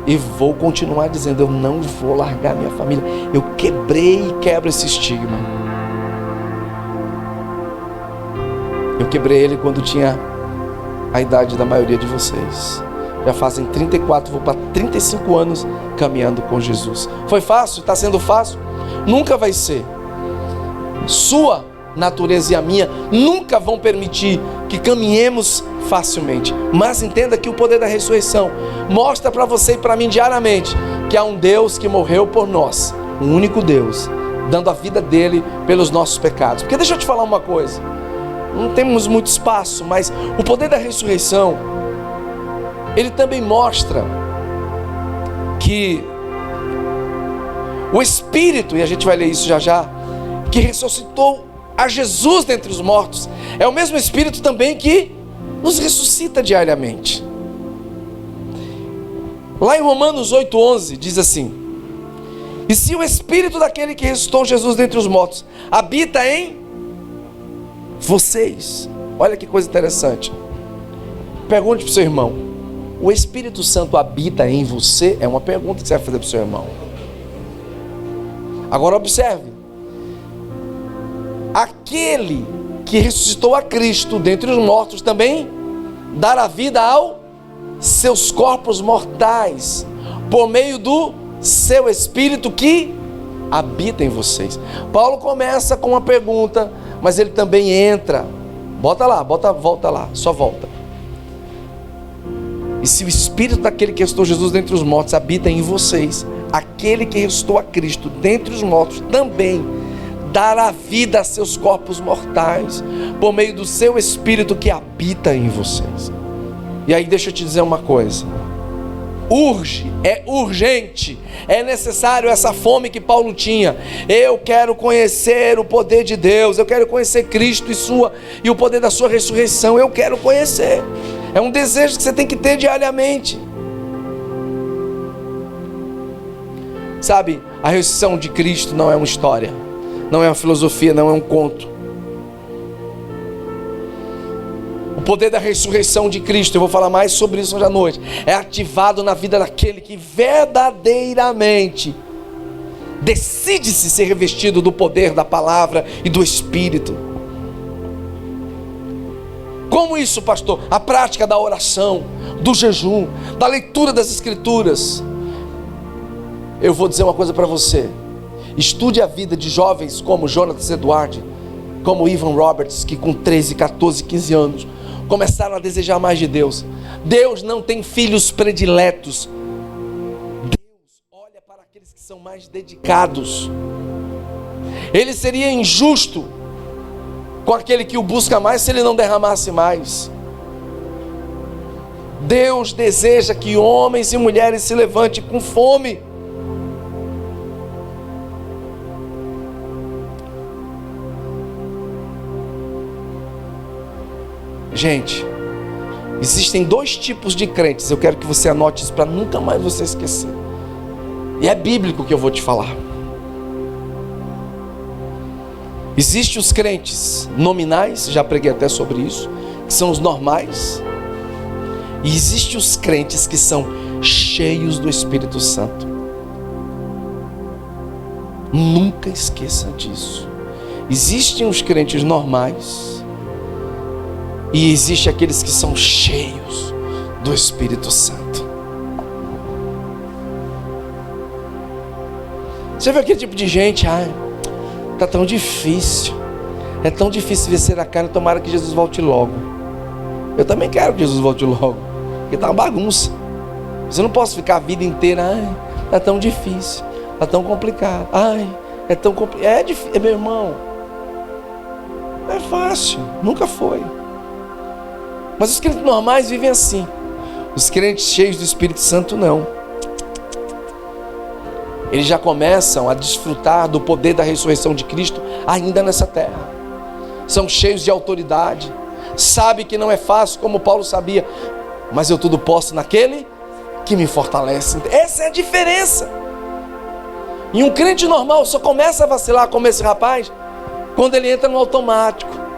e vou continuar dizendo: eu não vou largar minha família. Eu quebrei e quebro esse estigma. Eu quebrei ele quando tinha a idade da maioria de vocês. Já fazem 34, vou para 35 anos caminhando com Jesus. Foi fácil? Está sendo fácil? Nunca vai ser. Sua natureza e a minha nunca vão permitir que caminhemos facilmente. Mas entenda que o poder da ressurreição mostra para você e para mim diariamente que há um Deus que morreu por nós, um único Deus, dando a vida dele pelos nossos pecados. Porque deixa eu te falar uma coisa, não temos muito espaço, mas o poder da ressurreição, ele também mostra que o Espírito, e a gente vai ler isso já já, que ressuscitou a Jesus dentre os mortos, é o mesmo Espírito também que nos ressuscita diariamente. Lá em Romanos 8:11 diz assim: e se o Espírito daquele que ressuscitou Jesus dentre os mortos habita em vocês, olha que coisa interessante. Pergunte para o seu irmão: o Espírito Santo habita em você? É uma pergunta que você vai fazer para o seu irmão. Agora observe: aquele que ressuscitou a Cristo dentre os mortos também dará vida aos seus corpos mortais por meio do seu Espírito que habita em vocês. Paulo começa com uma pergunta, mas ele também entra. Volta lá, só volta. E se o Espírito daquele que ressuscitou Jesus dentre os mortos habita em vocês, aquele que ressuscitou a Cristo dentre os mortos também dará vida a seus corpos mortais por meio do seu Espírito que habita em vocês. E aí deixa eu te dizer uma coisa: urge, é urgente, é necessário essa fome que Paulo tinha. Eu quero conhecer o poder de Deus, eu quero conhecer Cristo e o poder da sua ressurreição, eu quero conhecer. É um desejo que você tem que ter diariamente. Sabe, a ressurreição de Cristo não é uma história, não é uma filosofia, não é um conto. O poder da ressurreição de Cristo, eu vou falar mais sobre isso hoje à noite, é ativado na vida daquele que verdadeiramente decide-se ser revestido do poder da palavra e do Espírito. Como isso, pastor? A prática da oração, do jejum, da leitura das Escrituras. Eu vou dizer uma coisa para você: estude a vida de jovens como Jonathan Edwards, como Evan Roberts, que com 13, 14, 15 anos começaram a desejar mais de Deus. Deus não tem filhos prediletos. Deus olha para aqueles que são mais dedicados. Ele seria injusto com aquele que o busca mais se ele não derramasse mais. Deus deseja que homens e mulheres se levantem com fome. Gente, existem dois tipos de crentes. Eu quero que você anote isso para nunca mais você esquecer. E é bíblico que eu vou te falar. Existem os crentes nominais, já preguei até sobre isso, que são os normais. E existem os crentes que são cheios do Espírito Santo. Nunca esqueça disso. Existem os crentes normais e existem aqueles que são cheios do Espírito Santo. Você vê aquele tipo de gente, tá tão difícil, é tão difícil vencer a carne, tomara que Jesus volte logo. Eu também quero que Jesus volte logo, porque tá uma bagunça. Você não pode ficar a vida inteira, tá tão difícil, tá tão complicado, é tão complicado, é difícil, meu irmão, não é fácil, nunca foi. Mas os crentes normais vivem assim. Os crentes cheios do Espírito Santo não. Eles já começam a desfrutar do poder da ressurreição de Cristo ainda nessa terra. São cheios de autoridade. Sabem que não é fácil, como Paulo sabia, mas eu tudo posso naquele que me fortalece. Essa é a diferença. E um crente normal só começa a vacilar como esse rapaz quando ele entra no automático.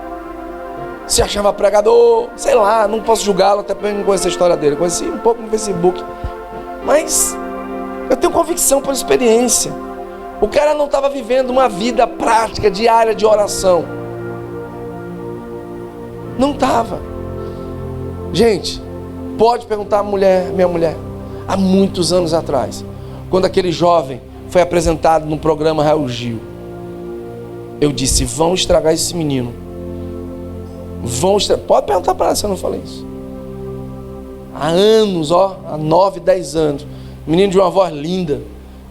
Se achava pregador, sei lá, não posso julgá-lo, até porque eu não conheço a história dele. Conheci um pouco no Facebook, mas eu tenho convicção por experiência. O cara não estava vivendo uma vida prática, diária de oração. Não estava. Gente, pode perguntar à minha mulher, há muitos anos atrás, quando aquele jovem foi apresentado no programa Raul Gil, eu disse: vão estragar esse menino. Pode perguntar para ela se eu não falei isso. Há anos, há 9, 10 anos, menino de uma voz linda.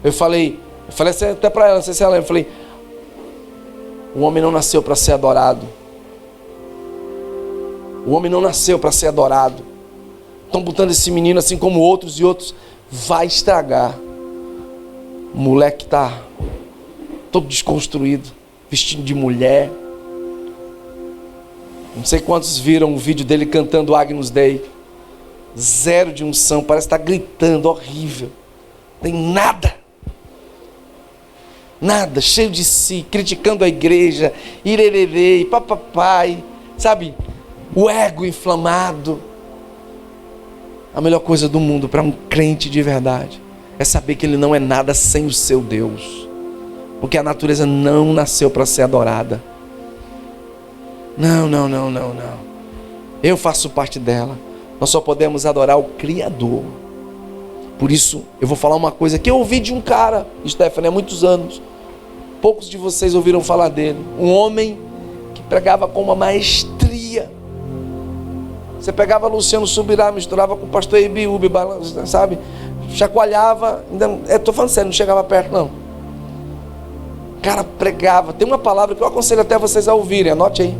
Eu falei até para ela, não sei se ela lembra, eu falei: o homem não nasceu para ser adorado. O homem não nasceu para ser adorado. Estão botando esse menino, assim como outros e outros, vai estragar. O moleque está todo desconstruído, vestido de mulher. Não sei quantos viram o vídeo dele cantando Agnus Dei. Zero de unção, parece estar gritando, horrível. Tem nada. Nada, cheio de si, criticando a igreja, irererê, papapai, sabe? O ego inflamado. A melhor coisa do mundo para um crente de verdade é saber que ele não é nada sem o seu Deus. Porque a natureza não nasceu para ser adorada. Não. Eu faço parte dela. Nós só podemos adorar o Criador. Por isso, eu vou falar uma coisa que eu ouvi de um cara, Stephanie, há muitos anos. Poucos de vocês ouviram falar dele. Um homem que pregava com uma maestria. Você pegava Luciano Subirá, misturava com o pastor Ibiúbe, sabe? Chacoalhava. Estou falando sério, não chegava perto não. O cara pregava. Tem uma palavra que eu aconselho até vocês a ouvirem, anote aí.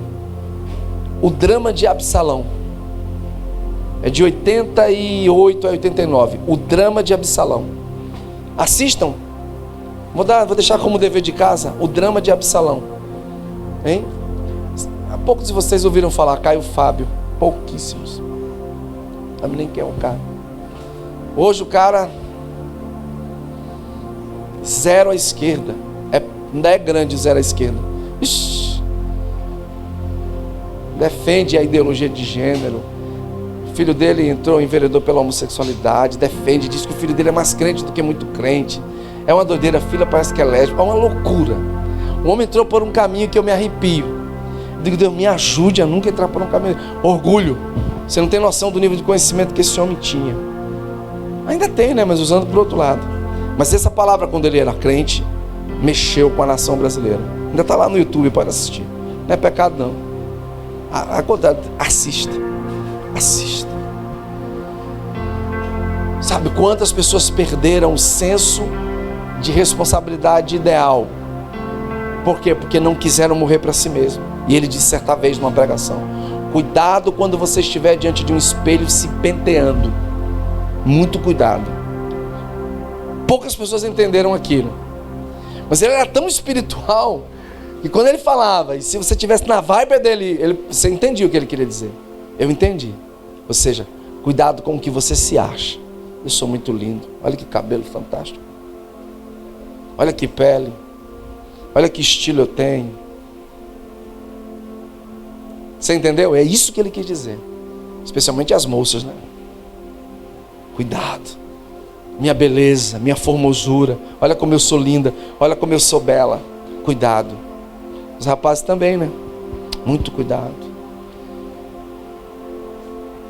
O drama de Absalão. É de 88 a 89. O drama de Absalão. Assistam. Vou deixar como dever de casa. O drama de Absalão. Hein? Há poucos de vocês ouviram falar. Caio Fábio. Pouquíssimos. Sabe nem quem é o cara. Hoje o cara... zero à esquerda. Ainda é grande zero à esquerda. Ixi. Defende a ideologia de gênero. O filho dele entrou, enveredou pela homossexualidade. Defende, diz que o filho dele é mais crente do que muito crente. É uma doideira, a filha parece que é lésbica. É uma loucura. O homem entrou por um caminho que eu me arrepio. Eu digo, Deus, me ajude a nunca entrar por um caminho. Orgulho. Você não tem noção do nível de conhecimento que esse homem tinha. Ainda tem, né? Mas usando por outro lado. Mas essa palavra, quando ele era crente, mexeu com a nação brasileira. Ainda está lá no YouTube, pode assistir. Não é pecado, não. Assista. Assista. Sabe quantas pessoas perderam o senso de responsabilidade ideal? Por quê? Porque não quiseram morrer para si mesmo. E ele disse certa vez numa pregação: cuidado quando você estiver diante de um espelho se penteando. Muito cuidado. Poucas pessoas entenderam aquilo. Mas ele era tão espiritual que quando ele falava, e se você estivesse na vibe dele, você entendia o que ele queria dizer. Eu entendi. Ou seja, cuidado com o que você se acha. Eu sou muito lindo. Olha que cabelo fantástico. Olha que pele. Olha que estilo eu tenho. Você entendeu? É isso que ele quis dizer. Especialmente as moças, né? Cuidado. Minha beleza, minha formosura. Olha como eu sou linda. Olha como eu sou bela. Cuidado. Os rapazes também, né? Muito cuidado.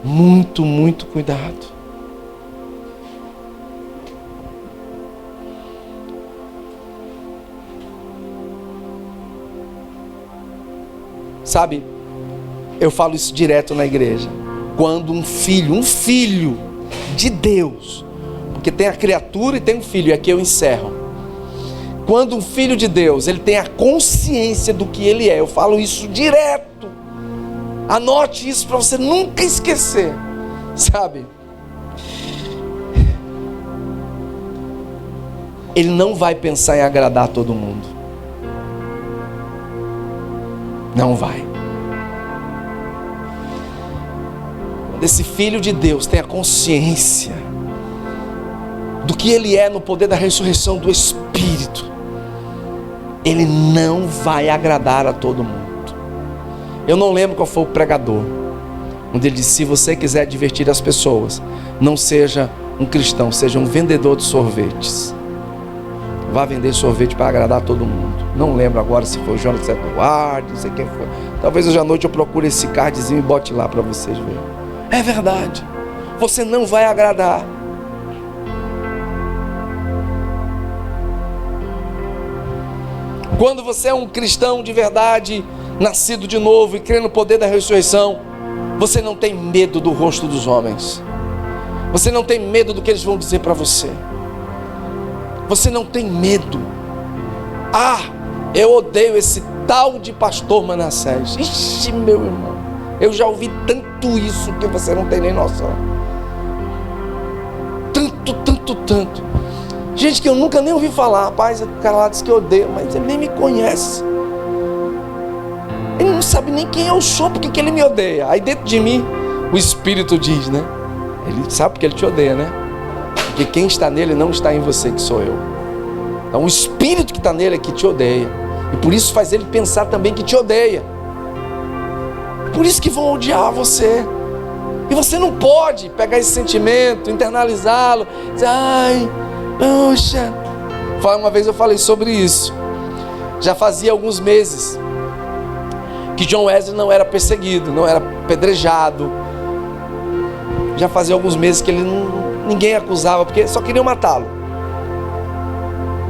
Muito, muito cuidado. Sabe, eu falo isso direto na igreja. Quando um filho de Deus, porque tem a criatura e tem um filho, e aqui eu encerro. Quando um filho de Deus, ele tem a consciência do que ele é, eu falo isso direto. Anote isso para você nunca esquecer, sabe? Ele não vai pensar em agradar todo mundo. Não vai. Quando esse filho de Deus tem a consciência do que ele é no poder da ressurreição do Espírito, ele não vai agradar a todo mundo. Eu não lembro qual foi o pregador, onde ele disse: se você quiser divertir as pessoas, não seja um cristão, seja um vendedor de sorvetes. Vá vender sorvete para agradar todo mundo. Não lembro agora se foi o Jonas Eduardo, não sei quem foi. Talvez hoje à noite eu procure esse cardzinho e bote lá para vocês verem. É verdade. Você não vai agradar. Quando você é um cristão de verdade, nascido de novo e crê no poder da ressurreição, você não tem medo do rosto dos homens. Você não tem medo do que eles vão dizer para você. Você não tem medo. Ah, eu odeio esse tal de pastor Manassés. Ixi, meu irmão, eu já ouvi tanto isso que você não tem nem noção. Tanto. Gente que eu nunca nem ouvi falar. Rapaz, o cara lá disse que eu odeio, mas ele nem me conhece. Ele não sabe nem quem eu sou, porque que ele me odeia. Aí dentro de mim, o Espírito diz, né? Ele sabe porque ele te odeia, né? Porque quem está nele não está em você, que sou eu. Então o Espírito que está nele é que te odeia. E por isso faz ele pensar também que te odeia. Por isso que vão odiar você. E você não pode pegar esse sentimento, internalizá-lo, dizer: ai, poxa. Uma vez eu falei sobre isso. Já fazia alguns meses que John Wesley não era perseguido, não era apedrejado. Já fazia alguns meses que ninguém acusava, porque só queriam matá-lo.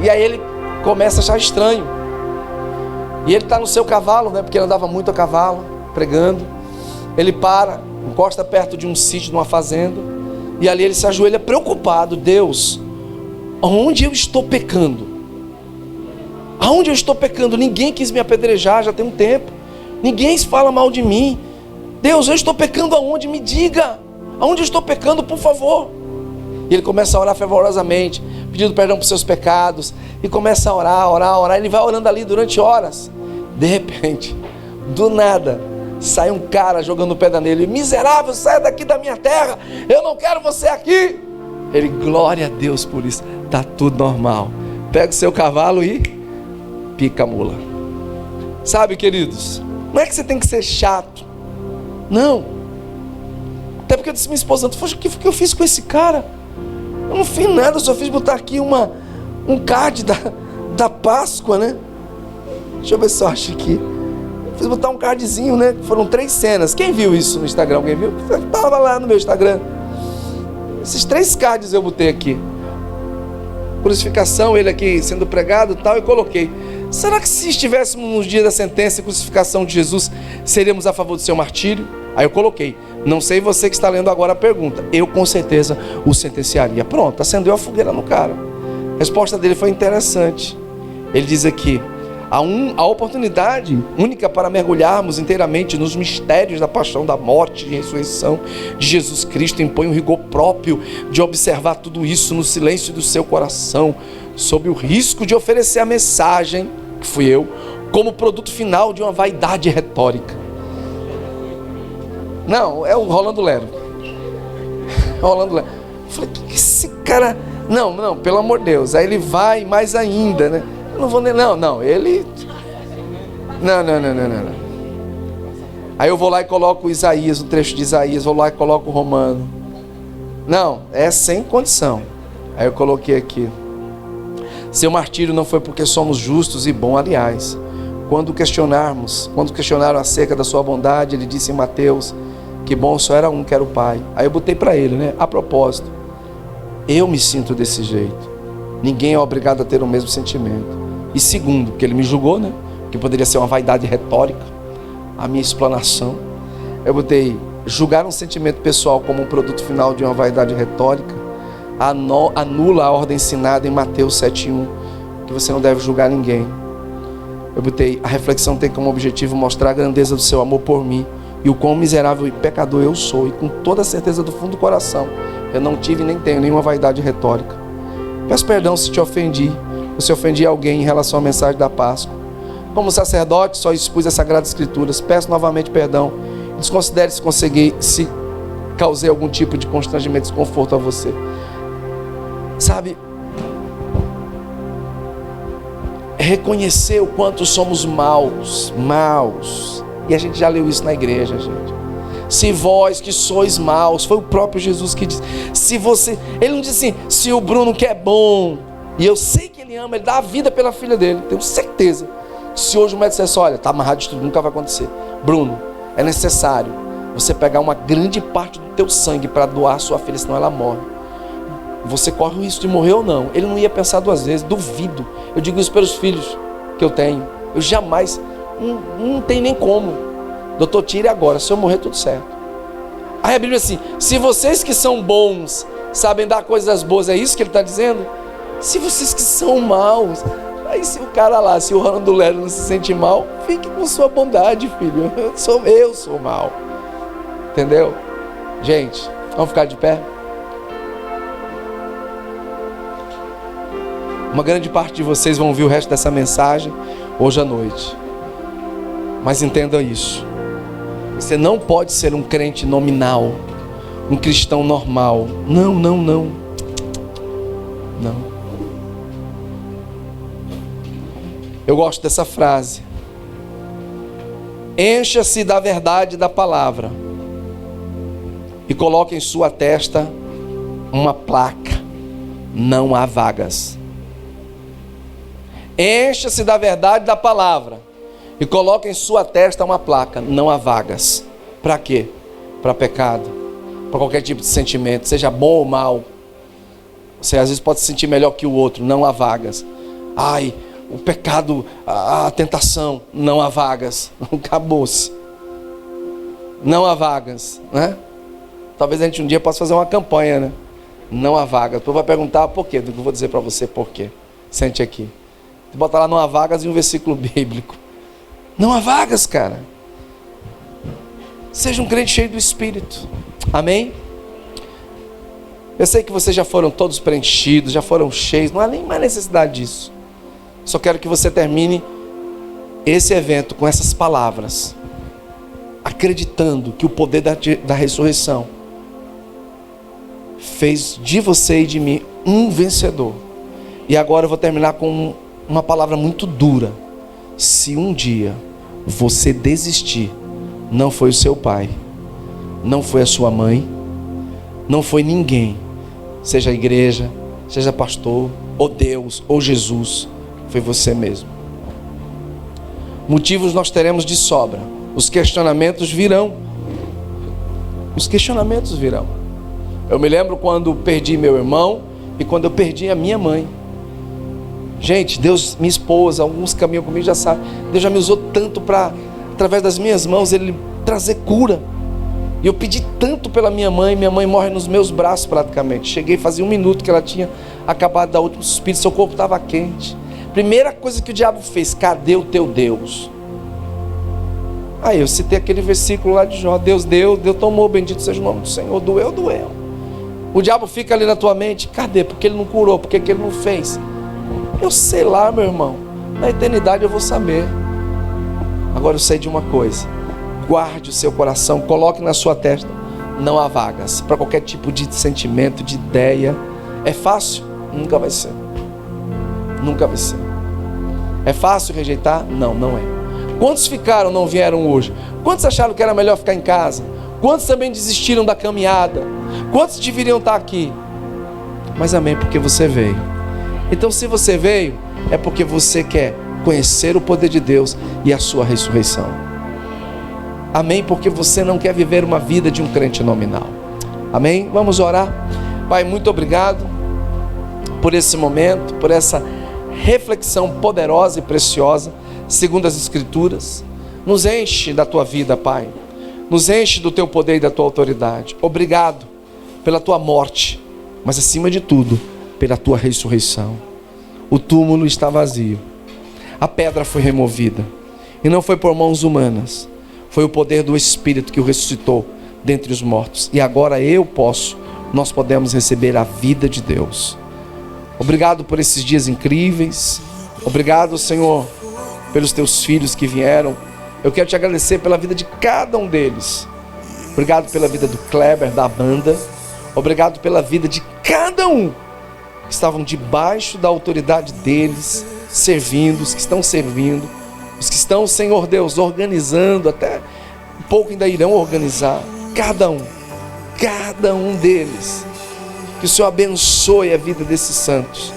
E aí ele começa a achar estranho. E ele está no seu cavalo, né? Porque ele andava muito a cavalo, pregando. Ele para, encosta perto de um sítio, de uma fazenda. E ali ele se ajoelha preocupado. Deus, aonde eu estou pecando? Aonde eu estou pecando? Ninguém quis me apedrejar, já tem um tempo. Ninguém fala mal de mim. Deus, eu estou pecando aonde? Me diga. Aonde eu estou pecando, por favor? E ele começa a orar fervorosamente, pedindo perdão por seus pecados, e começa a orar, ele vai orando ali durante horas. De repente, do nada, sai um cara jogando pedra nele: miserável, saia daqui da minha terra, eu não quero você aqui. Ele: glória a Deus por isso, está tudo normal. Pega o seu cavalo e pica a mula. Sabe, queridos, não é que você tem que ser chato, não. Até porque eu disse à minha esposa: o que eu fiz com esse cara? Eu não fiz nada, eu só fiz botar aqui um card da Páscoa, né? Deixa eu ver se eu acho aqui. Eu fiz botar um cardzinho, né? Foram 3 cenas. Quem viu isso no Instagram? Alguém viu? Estava lá no meu Instagram. Esses 3 cards eu botei aqui. Crucificação, ele aqui sendo pregado e tal, e coloquei. Será que se estivéssemos no dia da sentença e crucificação de Jesus, seríamos a favor do seu martírio? Aí eu coloquei: não sei você que está lendo agora a pergunta, eu com certeza o sentenciaria. Pronto, acendeu a fogueira no cara. A resposta dele foi interessante. Ele diz aqui: a oportunidade única para mergulharmos inteiramente nos mistérios da paixão, da morte e ressurreição de Jesus Cristo impõe um rigor próprio de observar tudo isso no silêncio do seu coração, sob o risco de oferecer a mensagem, que fui eu, como produto final de uma vaidade retórica. Não, é o Rolando Lero. Rolando Lero. Eu falei: que esse cara... Não, pelo amor de Deus. Aí ele vai mais ainda, né? Eu não vou nem... Não, ele... Não. Aí eu vou lá e coloco Isaías, um trecho de Isaías, vou lá e coloco o Romano. Não, é sem condição. Aí eu coloquei aqui: seu martírio não foi porque somos justos e bons, aliás. Quando questionaram acerca da sua bondade, ele disse em Mateus que bom só era um, que era o Pai. Aí eu botei para ele, né? A propósito, eu me sinto desse jeito. Ninguém é obrigado a ter o mesmo sentimento. E segundo, que ele me julgou, né? Que poderia ser uma vaidade retórica, a minha explanação. Eu botei: julgar um sentimento pessoal como um produto final de uma vaidade retórica anula a ordem ensinada em Mateus 7:1, que você não deve julgar ninguém. Eu botei: a reflexão tem como objetivo mostrar a grandeza do seu amor por mim e o quão miserável e pecador eu sou, e com toda a certeza do fundo do coração, eu não tive nem tenho nenhuma vaidade retórica. Peço perdão se te ofendi, ou se ofendi alguém em relação à mensagem da Páscoa. Como sacerdote, só expus as Sagradas Escrituras. Peço novamente perdão. Desconsidere se causei algum tipo de constrangimento, desconforto a você. Sabe, reconhecer o quanto somos maus. E a gente já leu isso na igreja, gente. Se vós que sois maus, foi o próprio Jesus que disse. Ele não disse assim: se o Bruno que é bom, e eu sei que ele ama, ele dá a vida pela filha dele, tenho certeza. Se hoje o médico dissesse: olha, está amarrado de tudo, nunca vai acontecer. Bruno, é necessário você pegar uma grande parte do teu sangue para doar a sua filha, senão ela morre. Você corre o risco de morrer ou não. Ele não ia pensar 2 vezes, duvido. Eu digo isso pelos filhos que eu tenho. Eu jamais, não tem nem como. Doutor, tire agora, se eu morrer tudo certo. Aí a Bíblia diz assim: se vocês que são bons sabem dar coisas boas, é isso que ele está dizendo? Se vocês que são maus, aí se o cara lá, se o Rolando Lero não se sente mal, fique com sua bondade, filho. Eu sou mal. Entendeu? Gente, vamos ficar de pé? Uma grande parte de vocês vão ouvir o resto dessa mensagem hoje à noite. Mas entenda isso: você não pode ser um crente nominal, um cristão normal. Não. Eu gosto dessa frase: encha-se da verdade da palavra e coloque em sua testa uma placa: não há vagas. Encha-se da verdade da palavra e coloque em sua testa uma placa: não há vagas. Para quê? Para pecado, para qualquer tipo de sentimento, seja bom ou mal. Você às vezes pode se sentir melhor que o outro. Não há vagas. Ai, o pecado, a tentação, não há vagas. Acabou-se. Não há vagas, né? Talvez a gente um dia possa fazer uma campanha, né? Não há vagas. Depois vai perguntar por quê. Eu vou dizer para você por quê. Sente aqui. Bota lá: não há vagas, em um versículo bíblico. Não há vagas, cara. Seja um crente cheio do Espírito. Amém? Eu sei que vocês já foram todos preenchidos, já foram cheios, não há nem mais necessidade disso. Só quero que você termine esse evento com essas palavras, acreditando que o poder da ressurreição fez de você e de mim um vencedor. E agora eu vou terminar com uma palavra muito dura. Se um dia você desistir, não foi o seu pai, não foi a sua mãe, não foi ninguém, seja a igreja, seja pastor, ou Deus, ou Jesus, foi você mesmo. Motivos nós teremos de sobra. Os questionamentos virão. Os questionamentos virão. Eu me lembro quando perdi meu irmão e quando eu perdi a minha mãe. Gente, Deus, minha esposa, alguns caminham comigo já sabem. Deus já me usou tanto para, através das minhas mãos, Ele trazer cura. E eu pedi tanto pela minha mãe morre nos meus braços praticamente. Cheguei, fazia 1 minuto que ela tinha acabado de dar o último suspiro, seu corpo estava quente. Primeira coisa que o diabo fez: cadê o teu Deus? Aí eu citei aquele versículo lá de Jó: Deus deu, Deus tomou, bendito seja o nome do Senhor. Doeu, doeu. O diabo fica ali na tua mente: cadê? Porque ele não curou, porque que ele não fez? Eu sei lá, meu irmão, na eternidade eu vou saber. Agora eu sei de uma coisa: guarde o seu coração, coloque na sua testa: não há vagas para qualquer tipo de sentimento, de ideia. É fácil? Nunca vai ser. Nunca vai ser. É fácil rejeitar? Não, não é. Quantos ficaram, não vieram hoje? Quantos acharam que era melhor ficar em casa? Quantos também desistiram da caminhada? Quantos deveriam estar aqui? Mas amém, porque você veio. Então se você veio, é porque você quer conhecer o poder de Deus e a sua ressurreição. Amém, porque você não quer viver uma vida de um crente nominal. Amém? Vamos orar. Pai, muito obrigado por esse momento, por essa reflexão poderosa e preciosa, segundo as Escrituras. Nos enche da tua vida, Pai. Nos enche do teu poder e da tua autoridade. Obrigado pela tua morte, mas acima de tudo, pela tua ressurreição. O túmulo está vazio. A pedra foi removida. E não foi por mãos humanas. Foi o poder do Espírito que o ressuscitou dentre os mortos. E agora nós podemos receber a vida de Deus. Obrigado por esses dias incríveis. Obrigado, Senhor, pelos teus filhos que vieram. Eu quero te agradecer pela vida de cada um deles. Obrigado pela vida do Kleber, da banda. Obrigado pela vida de cada um que estavam debaixo da autoridade deles, servindo, os que estão servindo, os que estão, Senhor Deus, organizando, até um pouco ainda irão organizar. Cada um deles. Que o Senhor abençoe a vida desses santos.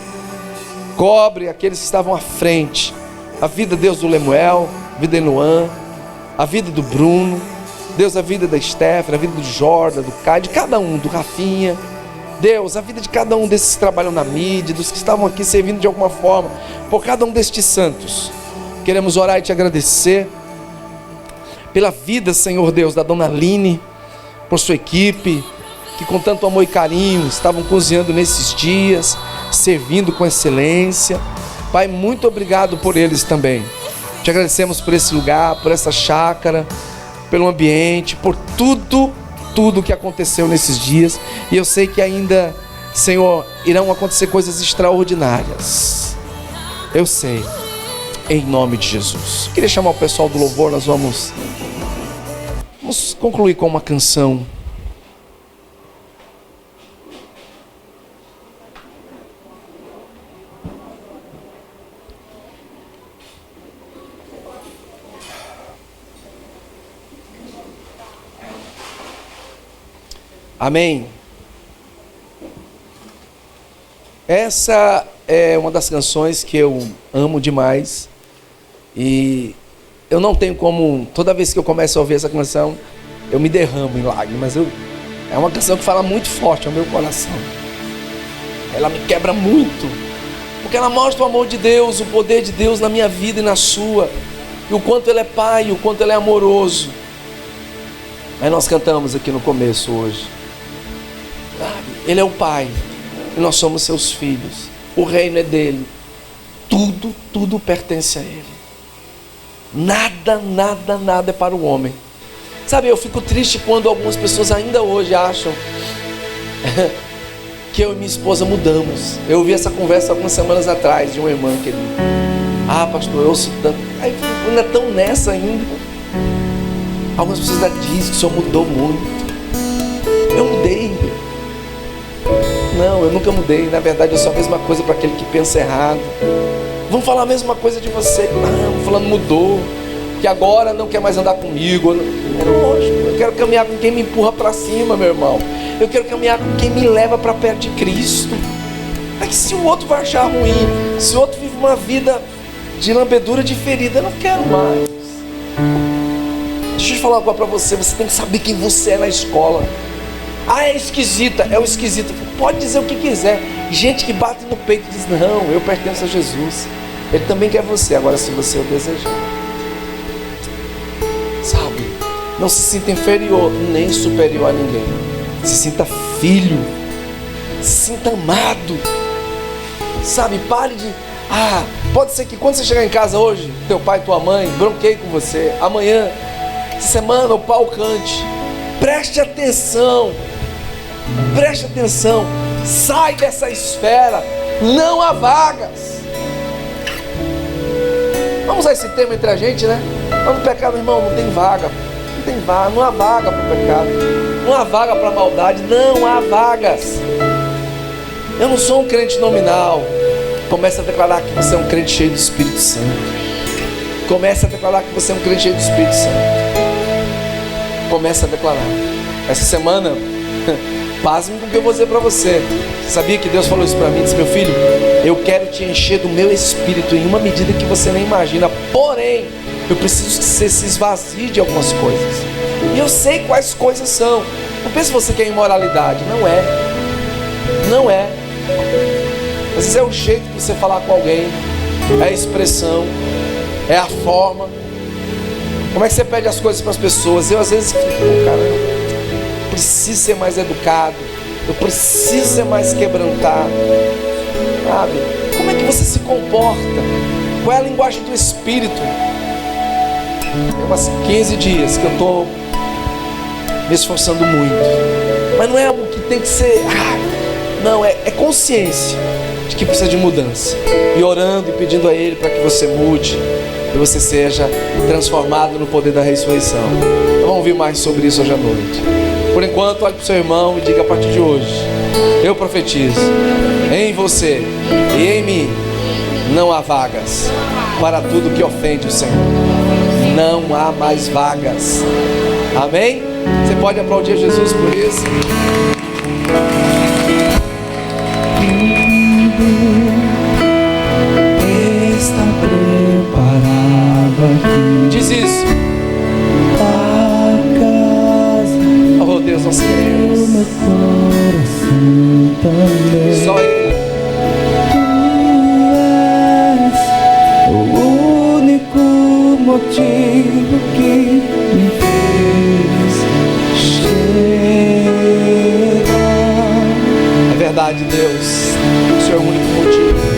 Cobre aqueles que estavam à frente. A vida, Deus, do Lemuel, a vida de Luan, a vida do Bruno, Deus, a vida da Stephanie, a vida do Jordan, do Caio, de cada um, do Rafinha. Deus, a vida de cada um desses que trabalham na mídia, dos que estavam aqui servindo de alguma forma, por cada um destes santos. Queremos orar e te agradecer pela vida, Senhor Deus, da dona Aline, por sua equipe, que com tanto amor e carinho estavam cozinhando nesses dias, servindo com excelência. Pai, muito obrigado por eles também. Te agradecemos por esse lugar, por essa chácara, pelo ambiente, por tudo que aconteceu nesses dias. E eu sei que ainda, Senhor, irão acontecer coisas extraordinárias. Eu sei, em nome de Jesus. Queria chamar o pessoal do louvor. Nós vamos concluir com uma canção. Amém. Essa é uma das canções que eu amo demais. E eu não tenho como, toda vez que eu começo a ouvir essa canção, eu me derramo em lágrimas. É uma canção que fala muito forte ao meu coração. Ela me quebra muito, porque ela mostra o amor de Deus, o poder de Deus na minha vida e na sua, e o quanto Ele é Pai, o quanto Ele é amoroso. Aí nós cantamos aqui no começo hoje. Ele é o Pai e nós somos seus filhos. O reino é dele. Tudo pertence a Ele. Nada é para o homem. Sabe, eu fico triste quando algumas pessoas ainda hoje acham que eu e minha esposa mudamos. Eu ouvi essa conversa algumas semanas atrás de uma irmã querida. Ah, pastor, eu ouço tanto. Aí ainda estão nessa ainda. Algumas pessoas ainda dizem que o senhor mudou muito. Eu mudei. Não, eu nunca mudei. Na verdade, eu sou a mesma coisa para aquele que pensa errado. Vão falar a mesma coisa de você. Não, falando mudou, que agora não quer mais andar comigo. É lógico, eu quero caminhar com quem me empurra para cima, meu irmão. Eu quero caminhar com quem me leva para perto de Cristo. É que se o outro vai achar ruim, se o outro vive uma vida de lambedura de ferida, eu não quero mais. Deixa eu falar agora para você. Você tem que saber quem você é na escola. Ah, é esquisita, é o esquisito. Pode dizer o que quiser. Gente que bate no peito e diz: não, eu pertenço a Jesus. Ele também quer você, agora se você o desejar. Sabe? Não se sinta inferior nem superior a ninguém. Se sinta filho. Se sinta amado. Sabe? Pare de... pode ser que quando você chegar em casa hoje, teu pai e tua mãe bronqueiem com você. Amanhã, essa semana, o pau cante. Preste atenção. Preste atenção. Sai dessa esfera. Não há vagas. Vamos usar esse tema entre a gente, né? Mas no pecado, irmão, não tem vaga. Não tem vaga. Não há vaga para o pecado. Não há vaga para a maldade. Não há vagas. Eu não sou um crente nominal. Comece a declarar que você é um crente cheio do Espírito Santo. Comece a declarar que você é um crente cheio do Espírito Santo. Comece a declarar. Essa semana, pasme com o que eu vou dizer para você. Sabia que Deus falou isso para mim? Disse: meu filho, eu quero te encher do meu Espírito em uma medida que você nem imagina. Porém, eu preciso que você se esvazie de algumas coisas. E eu sei quais coisas são. Não pense você que é imoralidade. Não é. Não é. Às vezes é o jeito de você falar com alguém. É a expressão. É a forma. Como é que você pede as coisas para as pessoas? Eu às vezes fico: cara, eu preciso ser mais educado. Eu preciso ser mais quebrantado. Sabe? Como é que você se comporta? Qual é a linguagem do Espírito? Tem umas 15 dias que eu estou me esforçando muito. Mas não é algo que tem que ser... não, é consciência de que precisa de mudança. E orando e pedindo a Ele para que você mude. E você seja transformado no poder da ressurreição. Então, vamos ouvir mais sobre isso hoje à noite. Por enquanto, olhe para o seu irmão e diga: a partir de hoje, eu profetizo, em você e em mim não há vagas para tudo que ofende o Senhor. Não há mais vagas. Amém? Você pode aplaudir Jesus por isso? Está preparado aqui. Diz isso. A casa. Oh Deus, nós queremos. Meu coração também. Só Ele. Tu és o único motivo que me fez chegar. É verdade, Deus. O Senhor é o único motivo.